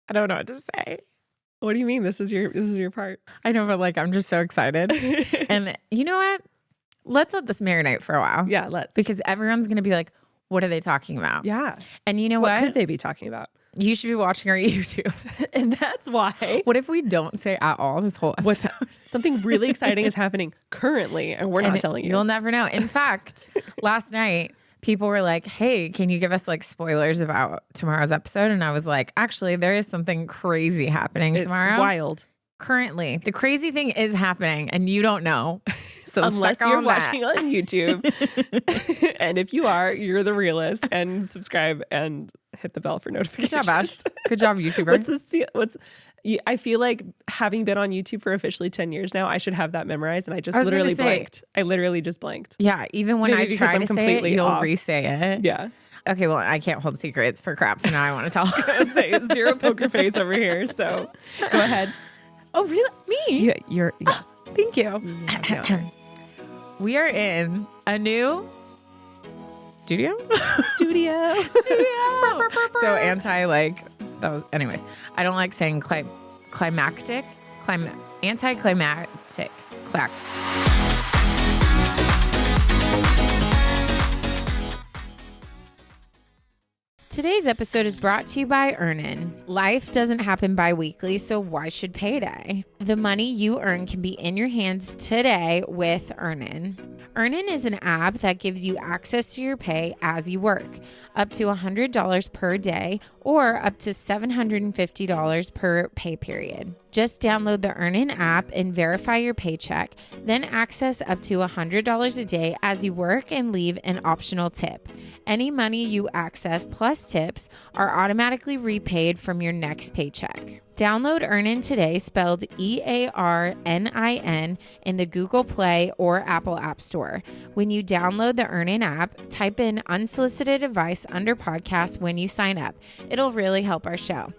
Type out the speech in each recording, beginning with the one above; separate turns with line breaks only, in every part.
I don't know what to say.
What do you mean? This is your part.
I know, but like, I'm just so excited. And you know what? Let's let this marinate for a while.
Yeah, let's.
Because everyone's going to be like, what are they talking about?
Yeah.
And you know what?
What could they be talking about?
You should be watching our YouTube.
And that's why.
What if we don't say at all this whole episode?
Something really exciting is happening currently, and we're not telling you.
You'll never know. In fact, last night, people were like, hey, can you give us like spoilers about tomorrow's episode? And I was like, actually, there is something crazy happening tomorrow.
Wild.
Currently, the crazy thing is happening and you don't know. So
unless you're watching on YouTube. And if you are, you're the realist, and subscribe and hit the bell for notifications.
Good job, Ash. Good job, YouTuber.
I feel like having been on YouTube for officially 10 years now, I should have that memorized, and I just literally blanked. I literally just blanked.
Yeah, even when
Maybe
I try to say it, you'll
off.
re-say it.
Yeah.
Okay, well, I can't hold secrets for crap, so now I want to tell.
Say zero poker face over here, so go ahead.
Oh, really? Me?
Yeah, yes.
Oh, thank you. We are in a new studio. So anyways, I don't like saying anticlimactic. Today's episode is brought to you by Earnin. Life doesn't happen bi-weekly, so why should payday? The money you earn can be in your hands today with Earnin. Earnin is an app that gives you access to your pay as you work, up to $100 per day or up to $750 per pay period. Just download the Earnin app and verify your paycheck, then access up to $100 a day as you work and leave an optional tip. Any money you access plus tips are automatically repaid from your next paycheck. Download Earnin today, spelled EARNIN, in the Google Play or Apple App Store. When you download the Earnin app, type in Unsolicited Advice under podcast when you sign up. It'll really help our show.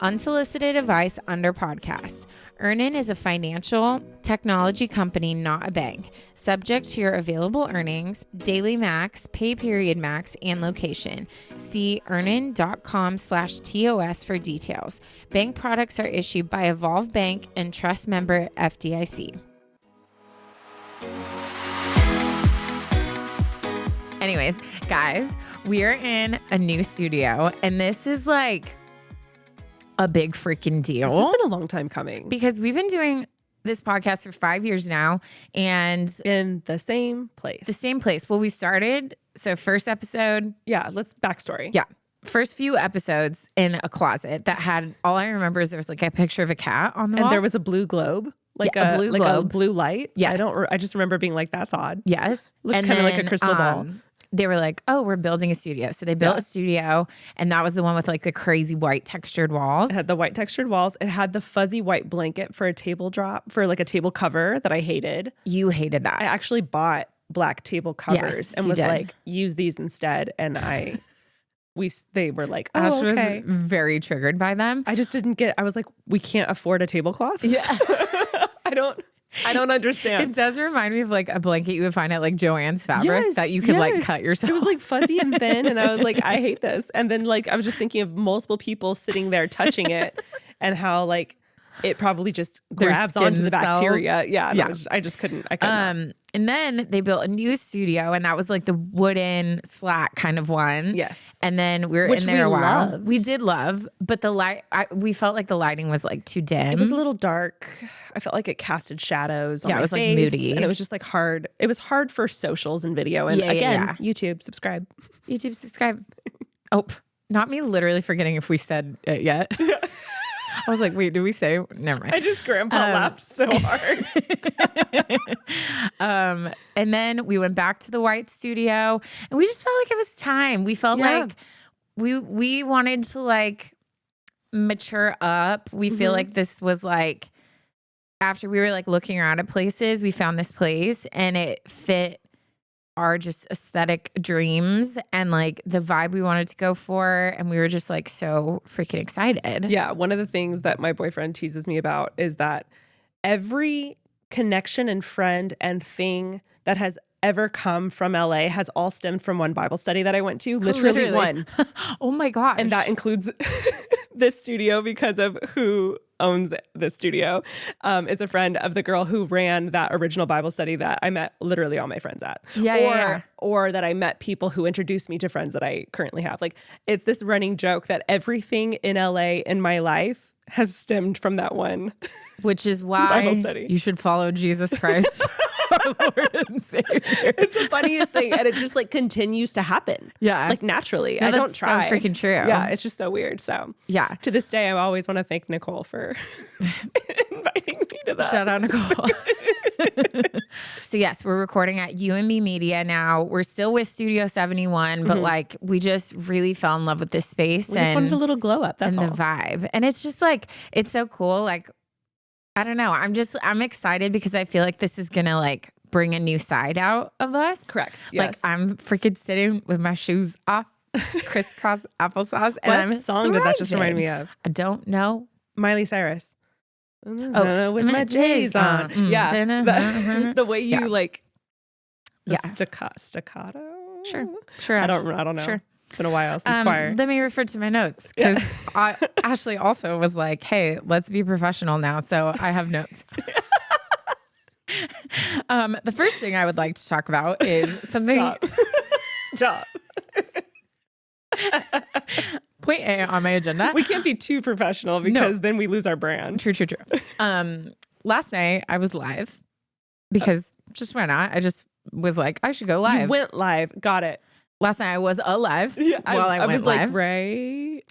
Unsolicited Advice under podcast. Earnin is a financial technology company, not a bank. Subject to your available earnings, daily max, pay period max, and location. See earnin.com/TOS for details. Bank products are issued by Evolve Bank and Trust member FDIC. Anyways, guys, we are in a new studio, and this is like a big freaking deal.
This has been a long time coming.
Because we've been doing this podcast for 5 years now, and
in the same place.
Well, we started, so first episode.
Yeah, let's backstory.
Yeah. First few episodes in a closet that had, all I remember is there was like a picture of a cat on the wall.
And there was a blue globe. A blue light.
Yes.
I just remember being like, that's odd.
Yes.
Looked kind of like a crystal ball.
They were like, oh, we're building a studio. So they built a studio, and that was the one with like the crazy white textured walls.
It had the white textured walls. It had the fuzzy white blanket for a table like a table cover that I hated.
You hated that.
I actually bought black table covers and was like, use these instead. And they were like, oh,
Ash
okay.
was very triggered by them.
I just didn't I was like, we can't afford a tablecloth?
Yeah.
I don't understand.
It does remind me of like a blanket you would find at like Joann's Fabric that you could like cut yourself.
It was like fuzzy and thin, and I was like, I hate this. And then like I was just thinking of multiple people sitting there touching it, and how like it probably just grabs onto the bacteria. Yeah. I just couldn't. I couldn't.
And then they built a new studio, and that was like the wooden slat kind of one.
Yes.
And then we were in there a while. Loved. We did love, but the light, we felt like the lighting was like too dim.
It was a little dark. I felt like it casted shadows on my face.
It was like moody.
And it was just like hard. It was hard for socials and video. And YouTube, subscribe.
YouTube, subscribe. Oh, not me literally forgetting if we said it yet. I was like, wait, did we say? Never mind.
I just grandpa laughed so hard.
And then we went back to the white studio, and we just felt like it was time. We felt like we wanted to like mature up. We feel like this was like, after we were like looking around at places, we found this place and it fit our just aesthetic dreams and like the vibe we wanted to go for. And we were just like so freaking excited.
Yeah. One of the things that my boyfriend teases me about is that every connection and friend and thing that has ever come from LA has all stemmed from one Bible study that I went to. Literally one.
Oh my gosh.
And that includes this studio because of who owns this studio, is a friend of the girl who ran that original Bible study that I met literally all my friends at. Or that I met people who introduced me to friends that I currently have. Like, it's this running joke that everything in LA in my life has stemmed from that one.
Which is why you should follow Jesus Christ, our Lord and Savior.
It's the funniest thing. And it just like continues to happen.
Yeah.
Like naturally.
No,
I don't try.
So freaking true.
Yeah. It's just so weird. So
yeah.
To this day, I always want to thank Nicole for inviting me to that.
Shout out Nicole. So yes, we're recording at UMB Media now. We're still with Studio 71, but like we just really fell in love with this space.
We just wanted a little glow up. That's all.
The vibe. And it's just like, it's so cool. Like, I don't know. I'm excited because I feel like this is going to like bring a new side out of us.
Correct. Yes.
Like I'm freaking sitting with my shoes off, crisscross applesauce. And
what song did that just remind me of?
I don't know.
Miley Cyrus. With my J's on. Yeah. The way you like the staccato.
Sure.
I don't know.
Sure.
It's been a while since choir.
Let me refer to my notes because Ashley also was like, hey, let's be professional now. So I have notes. The first thing I would like to talk about is something.
Stop.
Point A on my agenda.
We can't be too professional because then we lose our brand.
True. Last night I was live because just why not? I just was like, I should go live.
You went live. Got it.
Last night I was alive while I went
was
live.
Like, right.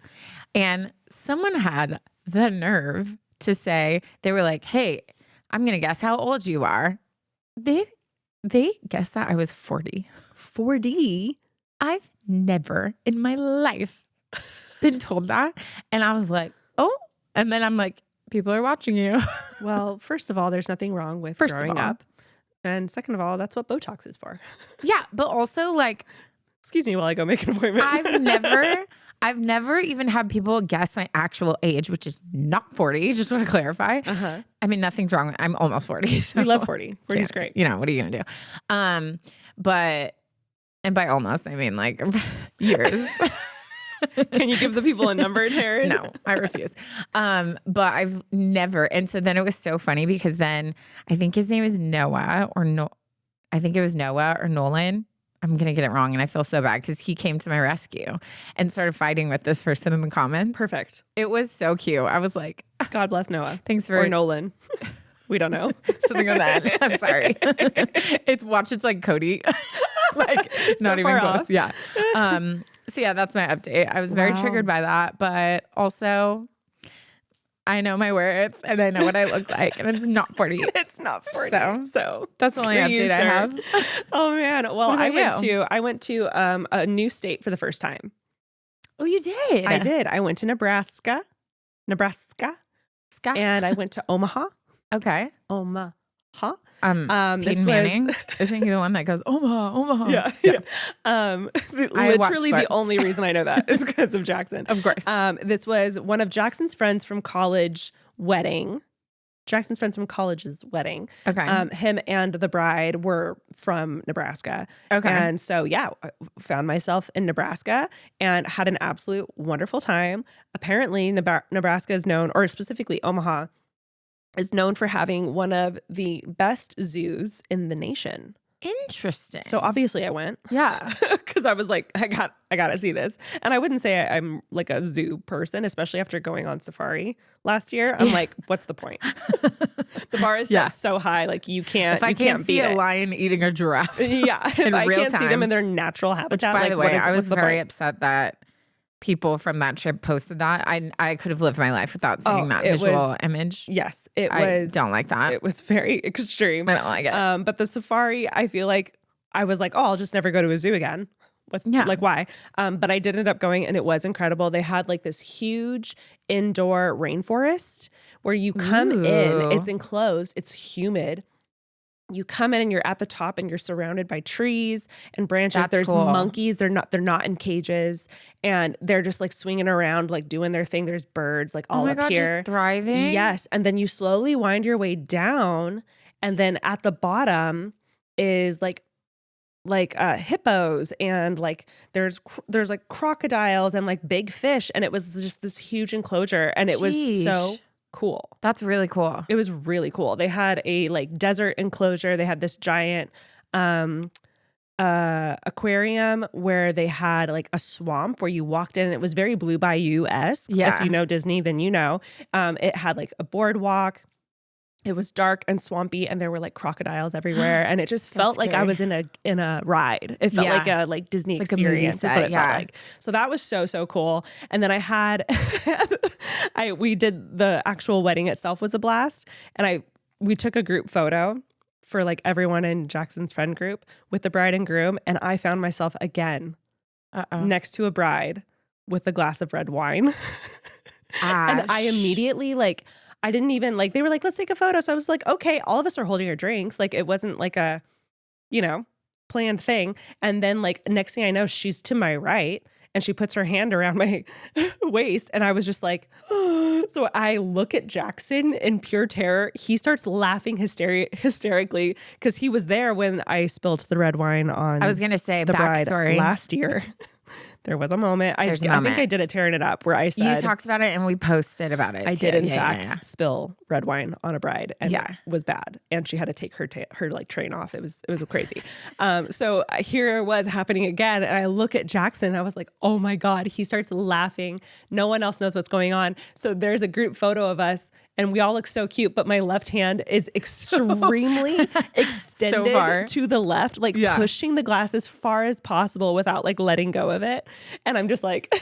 And someone had the nerve to say, they were like, hey, I'm going to guess how old you are. They guessed that I was 40.
40?
I've never in my life been told that. And I was like, oh. And then I'm like, people are watching you.
Well, first of all, there's nothing wrong with growing up. And second of all, that's what Botox is for.
Yeah. But also like,
excuse me while I go make an appointment.
I've never even had people guess my actual age, which is not 40. Just want to clarify. I mean, nothing's wrong. I'm almost 40. So.
We love 40. 40 is great.
You know, what are you going to do? And by almost, I mean like years.
Can you give the people a number, Taryne?
No, I refuse. But I've never. And so then it was so funny because then I think his name is Noah I think it was Noah or Nolan. I'm going to get it wrong. And I feel so bad because he came to my rescue and started fighting with this person in the comments.
Perfect.
It was so cute. I was like,
God bless Noah.
Thanks for.
Or Nolan. We don't know.
Something like that. I'm sorry. It's like Cody. Like not even close. Off. Yeah. So yeah, that's my update. I was very triggered by that, but also I know my worth and I know what I look like, and it's not 40.
It's not 40. So
that's the only update I have.
Oh man. Well, I went to a new state for the first time.
Oh, you did?
I did. I went to Nebraska. And I went to Omaha.
Okay.
Omaha.
Peyton Manning, isn't he the one that goes Omaha?
Yeah. Literally the only reason I know that is because of Jackson.
Of course.
This was one of Jackson's friends from college's wedding. Okay. Him and the bride were from Nebraska.
Okay.
And so, yeah, I found myself in Nebraska and had an absolute wonderful time. Apparently, Nebraska is known, or specifically Omaha, is known for having one of the best zoos in the nation.
Interesting.
So obviously I went.
Yeah.
Because I was like, I got to see this. And I wouldn't say I'm like a zoo person, especially after going on safari last year. I'm like, what's the point? The bar is set so high, like you can't.
If I can't see a lion eating a giraffe,
if I can't see them in their natural habitat.
Which, by the way, I was very upset that people from that trip posted that. I could have lived my life without seeing that visual image.
Yes,
I don't like that.
It was very extreme.
I don't like it.
But the safari, I feel like I was like, oh, I'll just never go to a zoo again. Why? But I did end up going, and it was incredible. They had like this huge indoor rainforest where you come in. It's enclosed. It's humid. You come in and you're at the top and you're surrounded by trees and branches. There's monkeys. They're not in cages, and they're just like swinging around, like doing their thing. There's birds like all up here.
Just thriving.
Yes. And then you slowly wind your way down. And then at the bottom is like hippos and like there's like crocodiles and like big fish, and it was just this huge enclosure, and it was so cool.
That's really cool.
It was really cool. They had a like desert enclosure. They had this giant aquarium where they had like a swamp where you walked in, and it was very Blue Bayou-esque.
Yeah.
If you know Disney, then you know. It had like a boardwalk. It was dark and swampy, and there were like crocodiles everywhere, and it just felt like I was in a ride. It felt like a Disney experience. That's what it felt like. So that was so cool. And then I had, we did the actual wedding itself was a blast, and we took a group photo for like everyone in Jackson's friend group with the bride and groom, and I found myself again next to a bride with a glass of red wine, and I immediately like. I didn't even like, they were like, let's take a photo. So I was like, okay, all of us are holding our drinks. Like it wasn't like a, planned thing. And then like next thing I know, she's to my right and she puts her hand around my waist. And I was just like, so I look at Jackson in pure terror. He starts laughing hysterically because he was there when I spilled the red wine on
I was going to say
the bride
backstory.
last year. There was a moment. I think I did a Tearing It Up where I said...
You talked about it and we posted about it.
I did, in fact, spill red wine on a bride, and it was bad. And she had to take her like train off. It was crazy. So here it was happening again. And I look at Jackson and I was like, oh my God. He starts laughing. No one else knows what's going on. So there's a group photo of us and we all look so cute, but my left hand is extremely extended to the left, like pushing the glass as far as possible without like letting go of it. And I'm just like,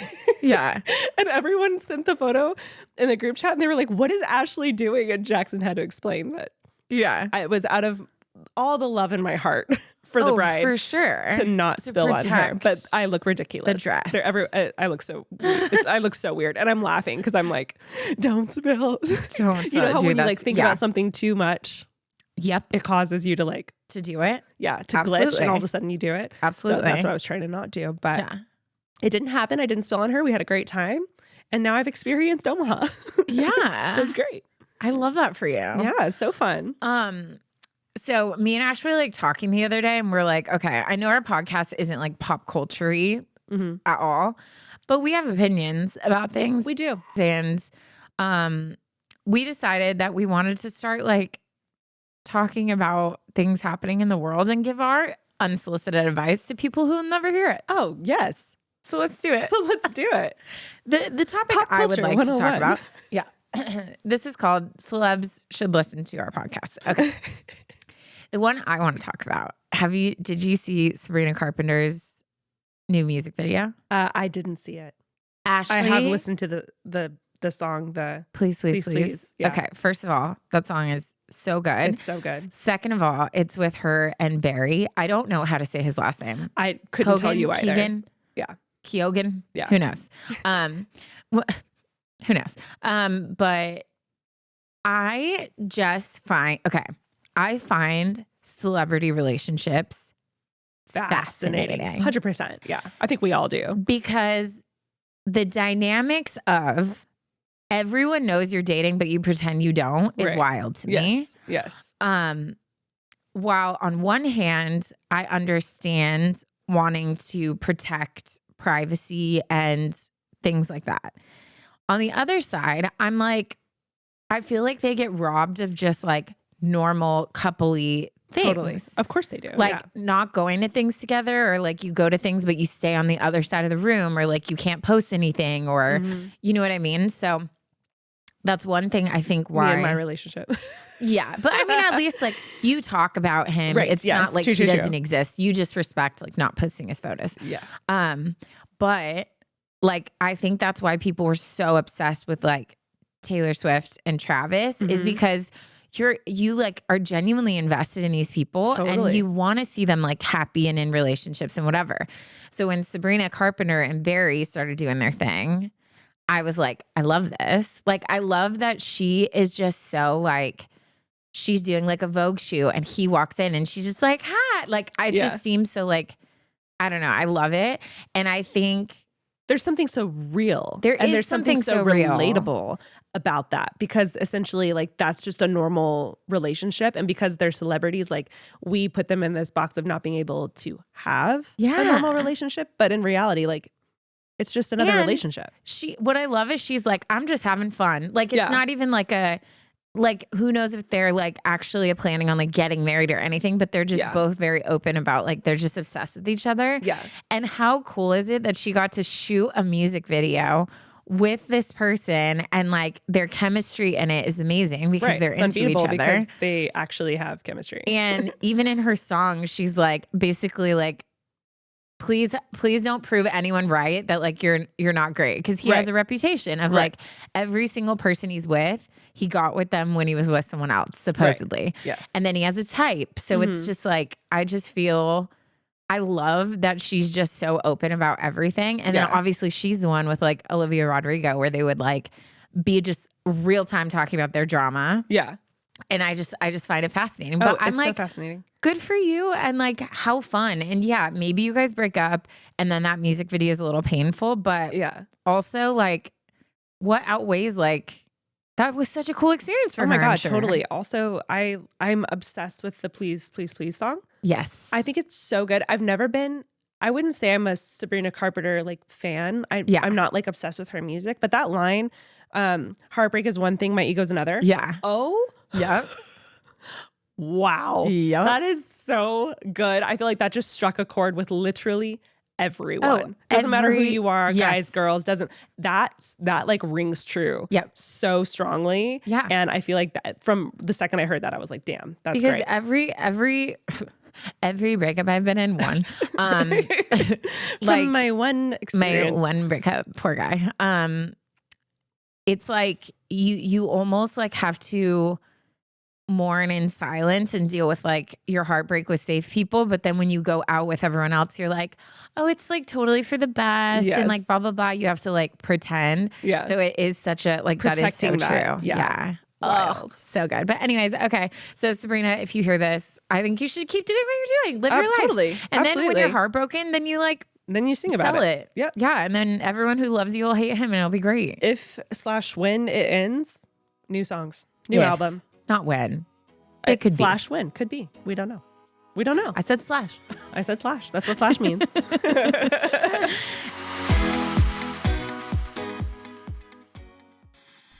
And everyone sent the photo in the group chat and they were like, what is Ashley doing? And Jackson had to explain that. Yeah. It was out of all the love in my heart for the bride. For sure. To not spill on her. But I look ridiculous.
The dress.
I look so I look so weird. And I'm laughing because I'm like, don't spill. Don't spill. You know how when you like think about something too much, it causes you to like
to do it.
Yeah. To glitch and all of a sudden you do it.
Absolutely.
So that's what I was trying to not do. But it didn't happen. I didn't spill on her. We had a great time. And now I've experienced Omaha.
Yeah.
It was great.
I love that for you.
Yeah, it's so fun.
So me and Ash were like talking the other day and we're like, okay, I know our podcast isn't like pop culture-y at all, but we have opinions about things.
We do.
And we decided that we wanted to start like talking about things happening in the world and give our unsolicited advice to people who'll never hear it.
Oh, yes.
So let's do it. The topic I would like to talk about. Yeah. This is called Celebs Should Listen to Our Podcast. Okay. The one I want to talk about. Did you see Sabrina Carpenter's new music video?
I didn't see it.
Ashley,
I have listened to the song,
Please. Yeah. Okay. First of all, that song is so good.
It's so good.
Second of all, it's with her and Barry. I don't know how to say his last name.
I couldn't tell you either.
Keegan?
Yeah.
Keoghan?
Yeah.
Who knows? Who knows? But I just find, I find celebrity relationships fascinating.
100%. Yeah. I think we all do.
Because the dynamics of everyone knows you're dating, but you pretend you don't is wild to me.
Yes.
While on one hand, I understand wanting to protect privacy and things like that. On the other side, I'm like, I feel like they get robbed of just like normal coupley things.
Totally. Of course they do.
Like not going to things together, or like you go to things, but you stay on the other side of the room, or like you can't post anything, or you know what I mean? So that's one thing I think why.
Me and my relationship.
Yeah. But I mean, at least like you talk about him.
Right.
It's not like he doesn't exist. You just respect like not posting his photos.
Yes.
But like, I think that's why people were so obsessed with like Taylor Swift and Travis is because you like are genuinely invested in these people and you want to see them like happy and in relationships and whatever. So when Sabrina Carpenter and Barry started doing their thing, I was like, I love this. Like, I love that she is just so like, she's doing like a Vogue shoot and he walks in and she's just like, hi. Like, I just seem so like, I don't know. I love it. And I think
there's something so real.
There's something so real.
Relatable about that, because essentially like that's just a normal relationship. And because they're celebrities, like we put them in this box of not being able to have a normal relationship. But in reality, like it's just another relationship.
What I love is she's like, I'm just having fun. Like it's not even like who knows if they're like actually planning on like getting married or anything, but they're just both very open about like they're just obsessed with each other.
Yeah.
And how cool is it that she got to shoot a music video with this person, and like their chemistry in it is amazing because they're into each other.
Because they actually have chemistry.
And even in her song, she's like basically like, please don't prove anyone right that like you're not great, because he has a reputation of like every single person he's with, he got with them when he was with someone else supposedly.
Right. Yes.
And then he has a type. So it's just like, I just feel, I love that she's just so open about everything. And then obviously she's the one with like Olivia Rodrigo where they would like be just real time talking about their drama.
Yeah.
And I just find it fascinating. But I'm like,
so fascinating.
Good for you, and like how fun. And yeah, maybe you guys break up and then that music video is a little painful, but also like what outweighs like that was such a cool experience for her.
Oh my God,
sure.
Totally. Also, I'm obsessed with the Please, Please, Please song.
Yes.
I think it's so good. I wouldn't say I'm a Sabrina Carpenter like fan. I'm not like obsessed with her music, but that line, heartbreak is one thing, my ego's another.
Yeah.
Oh,
yeah.
Wow.
Yep.
That is so good. I feel like that just struck a chord with literally everyone. Doesn't matter who you are, guys, girls, that like rings true.
Yep.
So strongly.
Yeah.
And I feel like that from the second I heard that, I was like, damn, that's
because
great.
every breakup I've been in, like
from my one experience.
My one breakup, poor guy. It's like you almost like have to mourn in silence and deal with like your heartbreak with safe people, but then when you go out with everyone else, you're like, oh, it's like totally for the best and like blah blah blah. You have to like pretend. Yeah. So it is such a like protecting that is so true. Yeah.
Wild.
Oh, so good. But anyways, okay. So Sabrina, if you hear this, I think you should keep doing what you're doing. Live your life.
Totally.
And then when you're heartbroken, then you like
you sing about
it. Yeah. Yeah. And then everyone who loves you will hate him and it'll be great.
If/when it ends, new songs, new album.
Not when. It could be.
/when. Could be. We don't know. We don't know.
I said slash.
That's what slash means.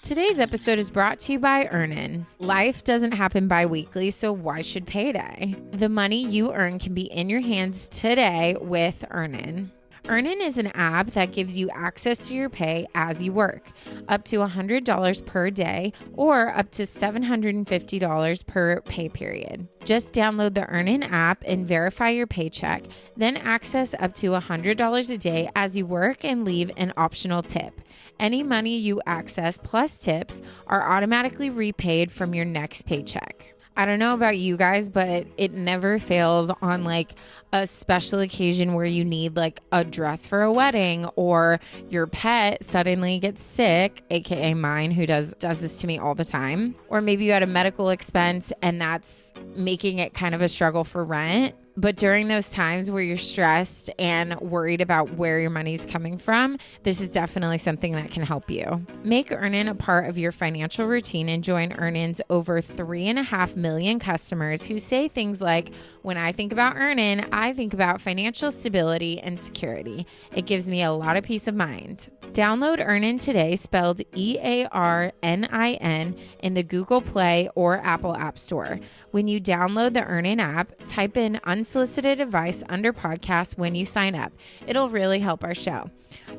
Today's episode is brought to you by Earnin. Life doesn't happen bi-weekly, so why should payday? The money you earn can be in your hands today with Earnin. Earnin is an app that gives you access to your pay as you work, up to $100 per day or up to $750 per pay period. Just download the Earnin app and verify your paycheck, then access up to $100 a day as you work and leave an optional tip. Any money you access plus tips are automatically repaid from your next paycheck. I don't know about you guys, but it never fails on like a special occasion where you need like a dress for a wedding or your pet suddenly gets sick, aka mine who does this to me all the time. Or maybe you had a medical expense and that's making it kind of a struggle for rent. But during those times where you're stressed and worried about where your money's coming from, this is definitely something that can help you. Make Earnin a part of your financial routine and join Earnin's over 3.5 million customers who say things like, when I think about Earnin, I think about financial stability and security. It gives me a lot of peace of mind. Download Earnin today, spelled EARNIN, in the Google Play or Apple App Store. When you download the Earnin app, type in Unsolicited Advice under podcast when you sign up. It'll really help our show.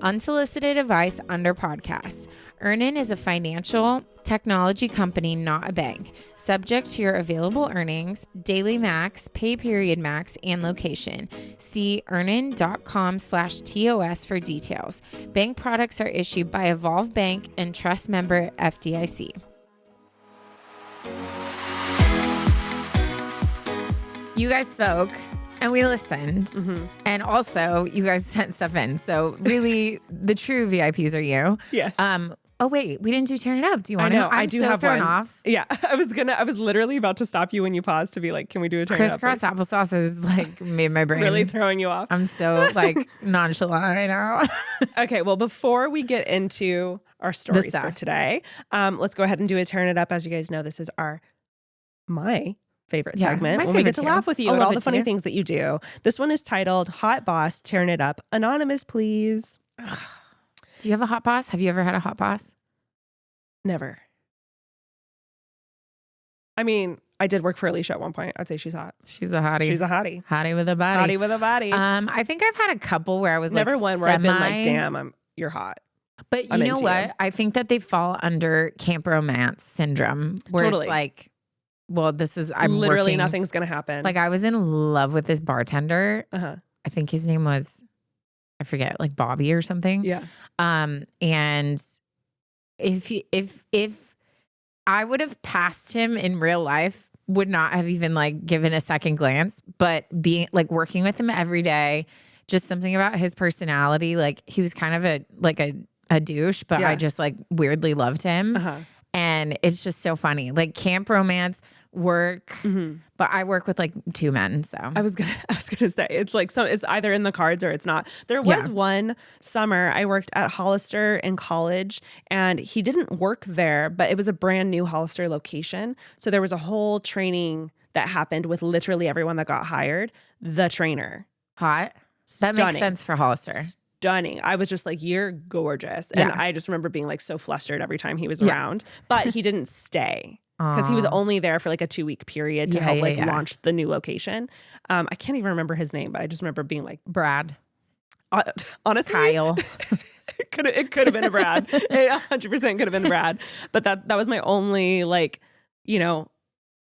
Unsolicited Advice under podcast. Earnin is a financial technology company, not a bank. Subject to your available earnings, daily max, pay period max, and location. See earnin.com/TOS for details. Bank products are issued by Evolve Bank and Trust member FDIC. You guys spoke and we listened. Mm-hmm. And also you guys sent stuff in. So really the true VIPs are you.
Yes.
Oh wait, we didn't do Turn It Up. Do you want to?
I do have
thrown
one.
off.
Yeah, I was literally about to stop you when you paused to be like, can we do a Turn It Up?
Crisscross applesauce has like made my brain
really throwing you off.
I'm so like nonchalant right now.
Okay, well, before we get into our stories for today, let's go ahead and do a Turn It Up. As you guys know, this is my favorite segment when we get to laugh with you at all the funny things that you do. This one is titled Hot Boss, Turn It Up. Anonymous, please.
Do you have a hot boss? Have you ever had a hot boss?
Never. I mean, I did work for Alicia at one point. I'd say she's hot.
She's a hottie.
She's a hottie.
Hottie with a body.
Hottie with a body.
I think I've had a couple where I was
never
like
one where I've been like, damn, you're hot.
But you know what? I think that they fall under camp romance syndrome where it's like, well, I'm
literally
working,
nothing's going to happen.
Like I was in love with this bartender. I think his name was, I forget, like Bobby or something.
Yeah.
And if I would have passed him in real life, would not have even like given a second glance, but being like working with him every day, just something about his personality. Like he was kind of a douche, but I just like weirdly loved him. And it's just so funny. Like camp romance work, but I work with like two men. So
I was gonna say it's like it's either in the cards or it's not. There was one summer I worked at Hollister in college, and he didn't work there, but it was a brand new Hollister location. So there was a whole training that happened with literally everyone that got hired. The trainer,
hot. That makes sense for Hollister.
Stunning. I was just like, you're gorgeous. And I just remember being like so flustered every time he was around, but he didn't stay because he was only there for like a 2-week period to help launch the new location. I can't even remember his name, but I just remember being like,
Brad.
Honestly,
Kyle.
it could have been a Brad. It 100% could have been a Brad. But that was my only like,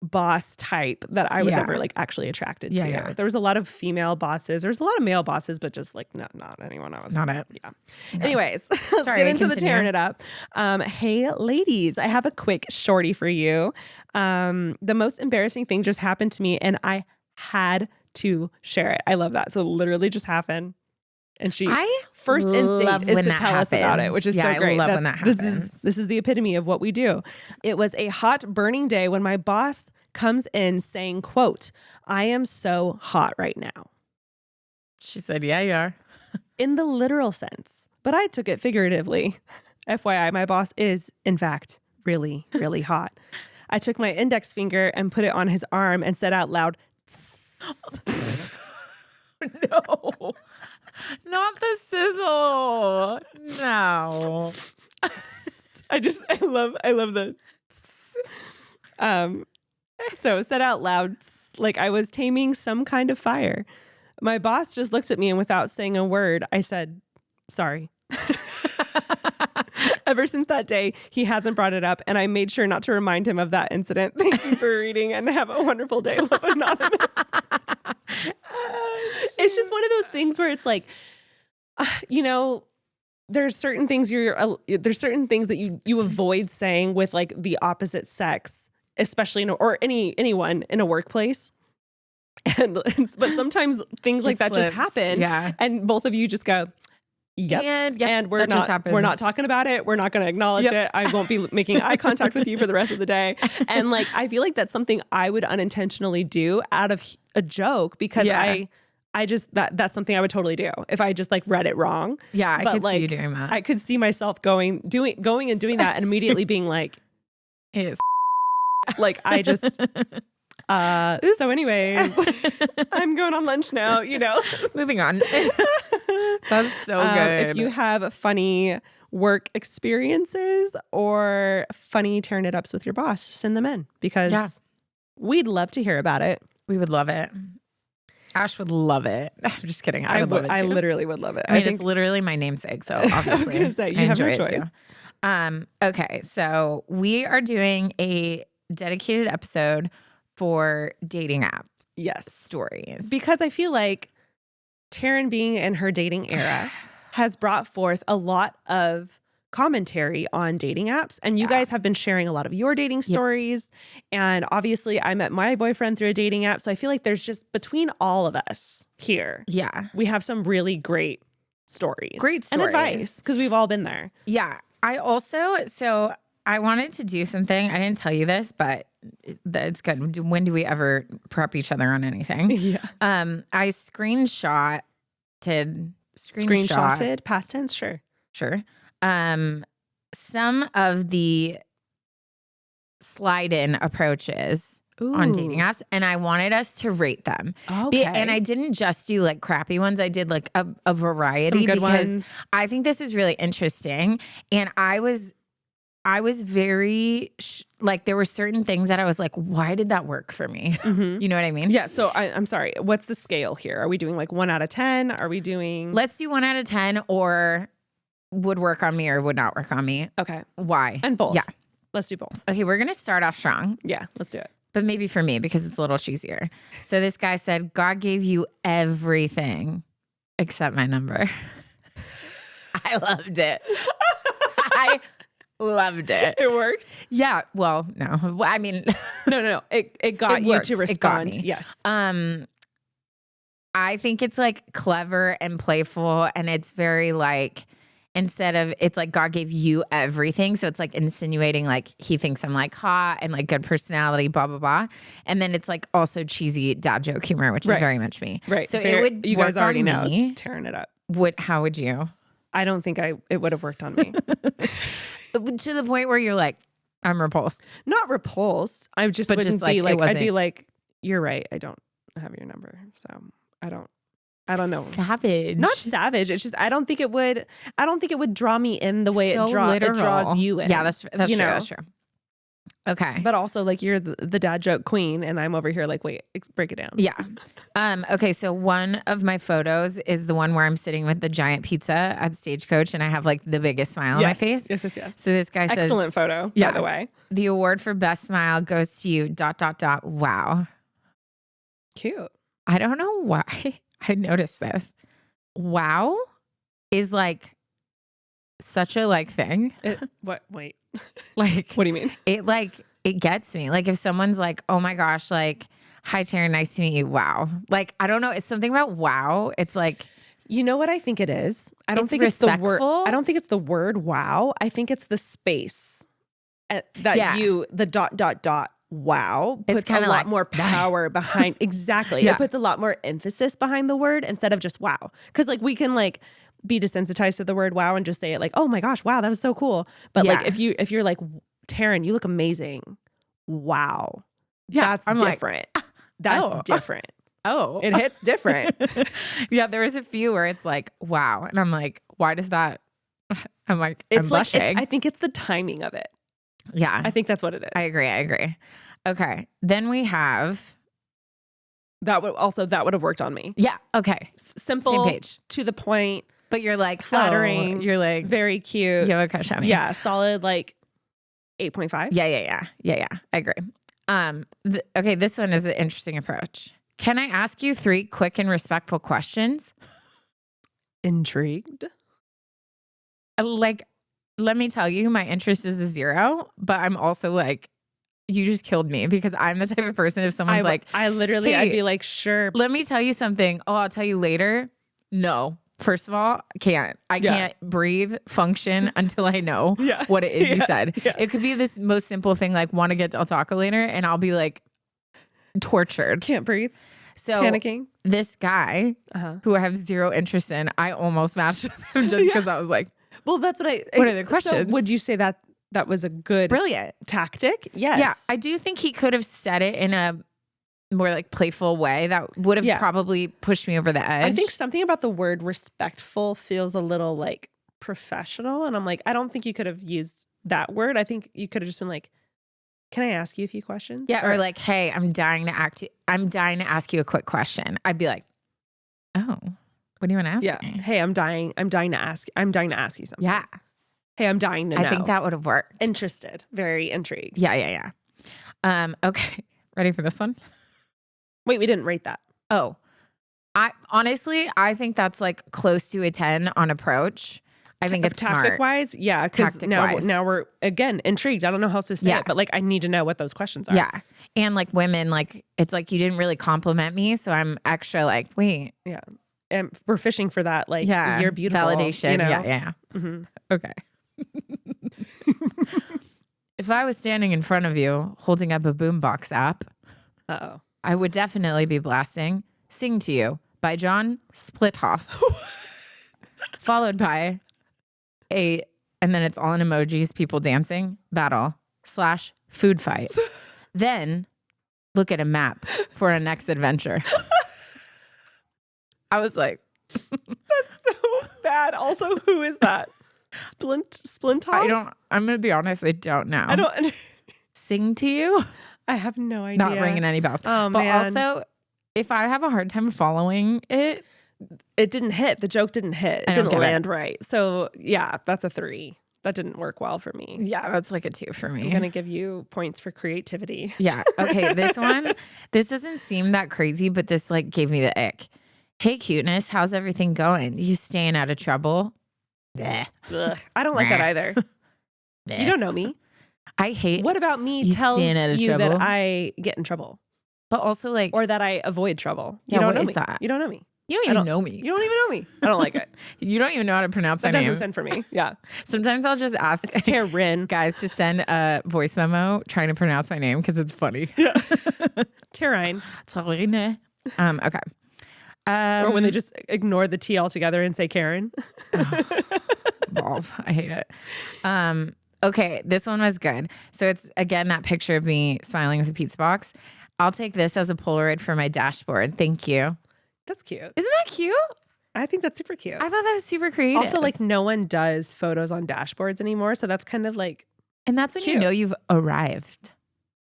boss type that I was ever like actually attracted to. There was a lot of female bosses. There was a lot of male bosses, but just like not anyone else.
Not it.
Yeah. No. Anyways, let's get into the Tearing It Up. Hey ladies, I have a quick shorty for you. The most embarrassing thing just happened to me and I had to share it. I love that. So literally just happened. And first instinct is to tell us about it, which is so great.
I love when that happens.
This is the epitome of what we do. It was a hot, burning day when my boss comes in saying, quote, "I am so hot right now."
She said, "Yeah, you are."
In the literal sense, but I took it figuratively. FYI, my boss is, in fact, really, really hot. I took my index finger and put it on his arm and said out loud,
"No. Not the sizzle. No."
I love the so said out loud like I was taming some kind of fire. My boss just looked at me and without saying a word, I said, "Sorry." Ever since that day, he hasn't brought it up, and I made sure not to remind him of that incident. Thank you for reading, and have a wonderful day. Love, Anonymous. It's just one of those things where it's like, there's certain things that you avoid saying with like the opposite sex, especially or anyone in a workplace. But sometimes things like that just happen, and both of you just go, "Yep." And we're not talking about it. We're not going to acknowledge it. I won't be making eye contact with you for the rest of the day. And like, I feel like that's something I would unintentionally do out of a joke because I just, that's something I would totally do if I just like read it wrong.
Yeah. I could see you doing that.
I could see myself going and doing that and immediately being like,
"It's
like, I just, so anyways, I'm going on lunch now,
Moving on." That's so good.
If you have funny work experiences or funny Tearing It Ups with your boss, send them in because we'd love to hear about it.
We would love it. Ash would love it. I'm just kidding. I would love it too.
I literally would love it.
I mean, it's literally my namesake, so obviously.
I was going to say, you have no choice.
Okay, so we are doing a dedicated episode for dating app stories.
Because I feel like Taryne being in her dating era has brought forth a lot of commentary on dating apps. And you guys have been sharing a lot of your dating stories. And obviously I met my boyfriend through a dating app. So I feel like there's just between all of us here. Yeah. We have some really great stories.
And
advice because we've all been there.
Yeah. I wanted to do something. I didn't tell you this, but it's good. When do we ever prep each other on anything?
Yeah.
I screenshotted
past tense. Sure.
Some of the slide in approaches on dating apps, and I wanted us to rate them.
Okay.
And I didn't just do like crappy ones. I did like a variety,
some good
because
ones.
I think this is really interesting. And I was very like, there were certain things that I was like, why did that work for me?
Mm-hmm.
You know what I mean?
Yeah. So I'm sorry. What's the scale here? Are we doing like 1 out of 10? Are we doing?
Let's do 1 out of 10, or would work on me or would not work on me.
Okay.
Why?
And both.
Yeah.
Let's do both.
Okay, we're going to start off strong.
Yeah, let's do it.
But maybe for me, because it's a little cheesier. So this guy said, God gave you everything except my number. I loved it. I loved it.
It worked?
Yeah. Well, no. I mean,
No. It got you to respond.
It got me.
Yes.
I think it's like clever and playful, and it's very like, instead of, it's like God gave you everything. So it's like insinuating like he thinks I'm like hot and like good personality, blah, blah, blah. And then it's like also cheesy dad joke humor, which is very much me.
Right.
So it would,
you guys already know, it's tearing it up.
How would you?
I don't think it would have worked on me.
To the point where you're like, I'm repulsed.
Not repulsed. I just wouldn't be like, I'd be like, you're right. I don't have your number. So I don't know.
Savage.
Not savage. It's just I don't think it would draw me in the way it draws you in.
Yeah, that's true. That's true. Okay.
But also like you're the dad joke queen and I'm over here like, wait, break it down.
Yeah. Okay, so one of my photos is the one where I'm sitting with the giant pizza at Stagecoach and I have like the biggest smile on my face.
Yes.
So this guy says,
excellent photo, by the way.
The award for best smile goes to you, ... Wow.
Cute.
I don't know why I noticed this. Wow is like such a like thing.
What? Wait.
Like,
what do you mean?
It gets me. Like if someone's like, oh my gosh, like, hi Taryne, nice to meet you. Wow. Like, I don't know. It's something about wow. It's like,
you know what I think it is? I don't think it's the word. I don't think it's the word wow. I think it's the space that the ... Wow puts a lot more power behind. Exactly. It puts a lot more emphasis behind the word instead of just wow. Because like we can like be desensitized to the word wow and just say it like, oh my gosh, wow, that was so cool. But like if you're like, Taryne, you look amazing. Wow.
Yeah,
that's different. That's different.
Oh.
It hits different.
Yeah, there was a few where it's like, wow. And I'm like, why does that? I'm like, I'm blushing.
I think it's the timing of it.
Yeah.
I think that's what it is.
I agree. Okay. Then we have.
That would have worked on me.
Yeah. Okay.
Simple.
Same page.
To the point.
But you're like
flattering.
You're like
very cute.
You have a crush on me.
Yeah. Solid like 8.5.
Yeah. I agree. Okay. This one is an interesting approach. Can I ask you 3 quick and respectful questions?
Intrigued.
Like, let me tell you, my interest is a 0, but I'm also like, you just killed me because I'm the type of person, if someone's
I'd be like, sure.
Let me tell you something. Oh, I'll tell you later. No. First of all, I can't breathe, function until I know what it is you said. Yeah. It could be this most simple thing like want to get Del Taco later and I'll be like tortured.
Can't breathe.
So
panicking.
This guy who I have 0 interest in, I almost matched with him just because I was like,
well, that's what
what are the questions?
So would you say that was a good
brilliant
tactic? Yes.
Yeah. I do think he could have said it in a more like playful way that would have probably pushed me over the edge.
I think something about the word respectful feels a little like professional. And I'm like, I don't think you could have used that word. I think you could have just been like, can I ask you a few questions?
Yeah. Or like, hey, I'm dying to ask you a quick question. I'd be like, oh, what do you want to ask me?
Hey, I'm dying to ask you something.
Yeah.
Hey, I'm dying to know.
I think that would have worked.
Interested. Very intrigued.
Yeah. Okay. Ready for this one?
Wait, we didn't rate that.
Oh, I think that's like close to a 10 on approach. I think it's
tactic
smart.
Wise. Yeah. Because now we're again intrigued. I don't know how else to say it, but like I need to know what those questions are.
Yeah. And like women, like it's like you didn't really compliment me. So I'm extra like, wait.
Yeah. And we're fishing for that. Like you're beautiful.
Validation.
You know?
Yeah. Mm-hmm. Okay. If I was standing in front of you holding up a boombox app, I would definitely be blasting Sing to You by John Splithoff, followed by and then it's all in emojis, people dancing, battle / food fight. Then look at a map for our next adventure. I was like,
that's so bad. Also, who is that? Splintoff?
I'm going to be honest, I don't know.
I don't.
Sing to You?
I have no idea.
Not ringing any bells.
Oh,
but
man.
also, if I have a hard time following it,
it didn't hit. The joke didn't hit. It didn't land right. So yeah, that's a 3. That didn't work well for me.
Yeah, that's like a 2 for me.
I'm going to give you points for creativity.
Yeah. Okay. This one, this doesn't seem that crazy, but this like gave me the ick. Hey, cuteness, how's everything going? You staying out of trouble?
Blech. I don't like that either. You don't know me.
I hate.
What about me tells you that I get in trouble?
But also like.
Or that I avoid trouble.
You don't know me.
That? You don't know me.
You don't even know me.
You don't even know me. I don't like it.
You don't even know how to pronounce my name.
That doesn't send for me. Yeah.
Sometimes I'll just ask
Taryne
guys to send a voice memo trying to pronounce my name because it's funny.
Yeah. Taryne.
Taryne. Okay.
Or when they just ignore the T altogether and say Karen.
Balls. I hate it. Okay. This one was good. So it's again that picture of me smiling with a pizza box. I'll take this as a Polaroid for my dashboard. Thank you.
That's cute.
Isn't that cute?
I think that's super cute.
I thought that was super creative.
Also, like no one does photos on dashboards anymore. So that's kind of like
and that's when
cute.
You know you've arrived.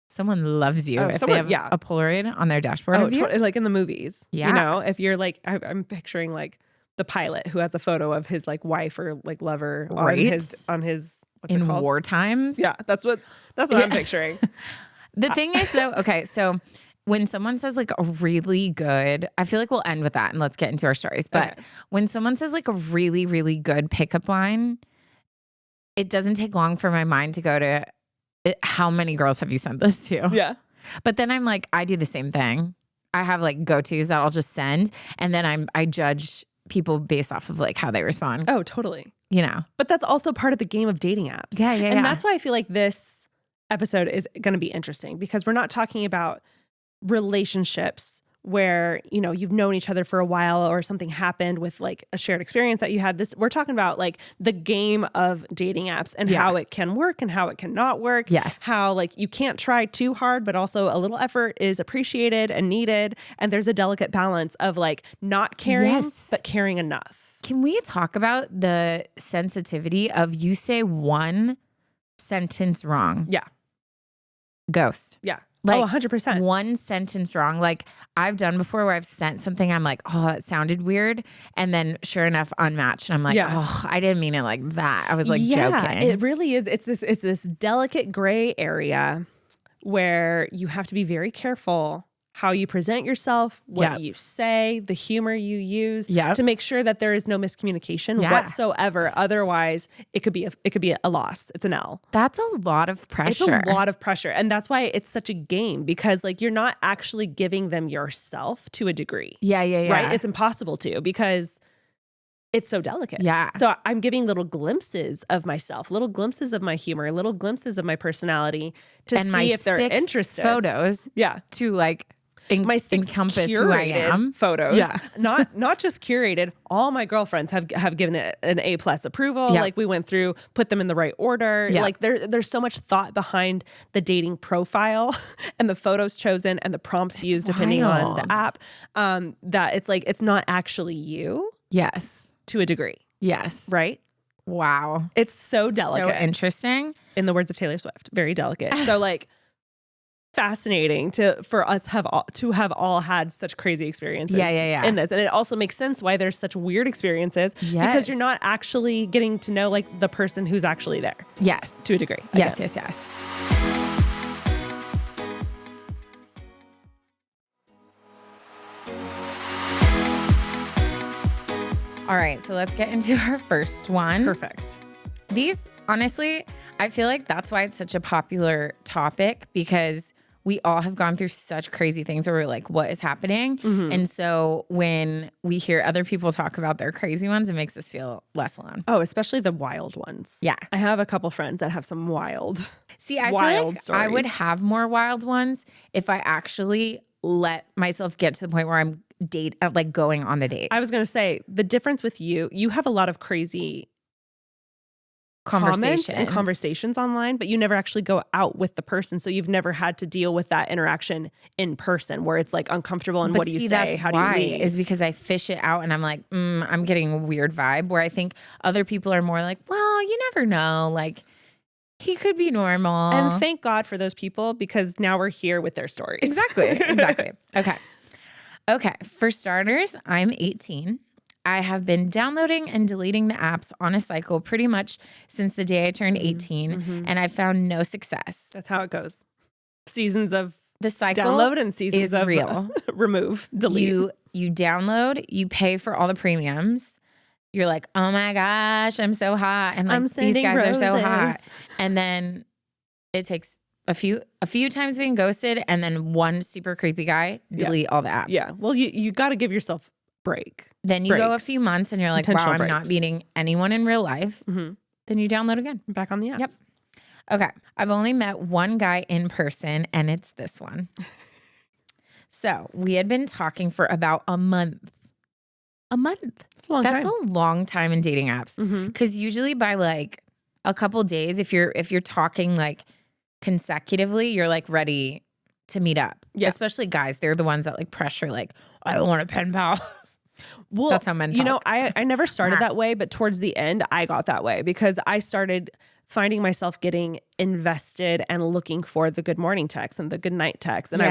Someone loves you if they have a Polaroid on their dashboard of you.
Like in the movies.
Yeah.
You know, if you're like, I'm picturing like the pilot who has a photo of his like wife or like lover on his what's
in
it called?
war times.
Yeah, that's what I'm picturing.
The thing is though, okay, so when someone says like a really good, I feel like we'll end with that and let's get into our stories. But when someone says like a really, really good pickup line, it doesn't take long for my mind to go to how many girls have you sent this to?
Yeah.
But then I'm like, I do the same thing. I have like go-tos that I'll just send. And then I judge people based off of like how they respond.
Oh, totally.
You know.
But that's also part of the game of dating apps.
Yeah.
And that's why I feel like this episode is going to be interesting because we're not talking about relationships where, you know, you've known each other for a while or something happened with like a shared experience that you had. We're talking about like the game of dating apps and how it can work and how it cannot work.
Yes.
How like you can't try too hard, but also a little effort is appreciated and needed. And there's a delicate balance of like not caring, but caring enough.
Can we talk about the sensitivity of you say one sentence wrong?
Yeah.
Ghost.
Yeah.
Like
100%.
One sentence wrong. Like I've done before where I've sent something, I'm like, oh, it sounded weird. And then sure enough, unmatched. And I'm like, oh, I didn't mean it like that. I was like joking.
It really is. It's this delicate gray area where you have to be very careful how you present yourself, what you say, the humor you use to make sure that there is no miscommunication whatsoever. Otherwise, it could be a loss. It's an L.
That's a lot of pressure.
It's a lot of pressure. And that's why it's such a game because like you're not actually giving them yourself to a degree.
Yeah.
Right? It's impossible to because it's so delicate.
Yeah.
So I'm giving little glimpses of myself, little glimpses of my humor, little glimpses of my personality to see if they're interested.
Photos.
Yeah.
To like
my 6
encompass who I am.
Photos.
Yeah.
not just curated. All my girlfriends have given it an A+ approval.
Yeah.
Like we went through, put them in the right order. Yeah. Like there's so much thought behind the dating profile and the photos chosen and the prompts used depending on the app. That it's like it's not actually you.
Yes.
To a degree.
Yes.
Right?
Wow.
It's so delicate.
So interesting.
In the words of Taylor Swift, very delicate. So like fascinating for us to have all had such crazy experiences in this. And it also makes sense why there's such weird experiences because you're not actually getting to know like the person who's actually there.
Yes.
To a degree.
Yes. All right, so let's get into our first one.
Perfect.
These, honestly, I feel like that's why it's such a popular topic because we all have gone through such crazy things where we're like, what is happening? And so when we hear other people talk about their crazy ones, it makes us feel less alone.
Oh, especially the wild ones.
Yeah.
I have a couple friends that have some wild
See, I
wild
feel like
stories.
I would have more wild ones if I actually let myself get to the point where I'm going on the dates.
I was going to say, the difference with you have a lot of crazy comments and conversations online, but you never actually go out with the person. So you've never had to deal with that interaction in person where it's like uncomfortable and what do you say?
That's
How do you leave?
Is because I fish it out and I'm like, I'm getting a weird vibe, where I think other people are more like, well, you never know. Like, he could be normal.
And thank God for those people, because now we're here with their stories.
Exactly. Okay. For starters, I'm 18. I have been downloading and deleting the apps on a cycle pretty much since the day I turned 18, and I found no success.
That's how it goes. Seasons of
the cycle
download and seasons of
real.
Remove, delete.
You download, you pay for all the premiums. You're like, oh my gosh, I'm so hot, and like these guys are so hot, and then it takes a few times being ghosted, and then one super creepy guy, delete all the apps.
Yeah. Well, you got to give yourself break.
Then you go a few months and you're like, wow, I'm not meeting anyone in real life. Then you download again.
Back on the apps.
Yep. Okay. I've only met one guy in person, and it's this one. So we had been talking for about a month. A month.
That's a long time.
That's a long time in dating apps. Because usually by like a couple days, if you're talking like consecutively, you're like ready to meet up. Yeah. Especially guys. They're the ones that like pressure, like, I don't want a pen pal.
Well, that's how men talk. You know, I never started that way, but towards the end, I got that way because I started finding myself getting invested and looking for the good morning text and the good night text. And I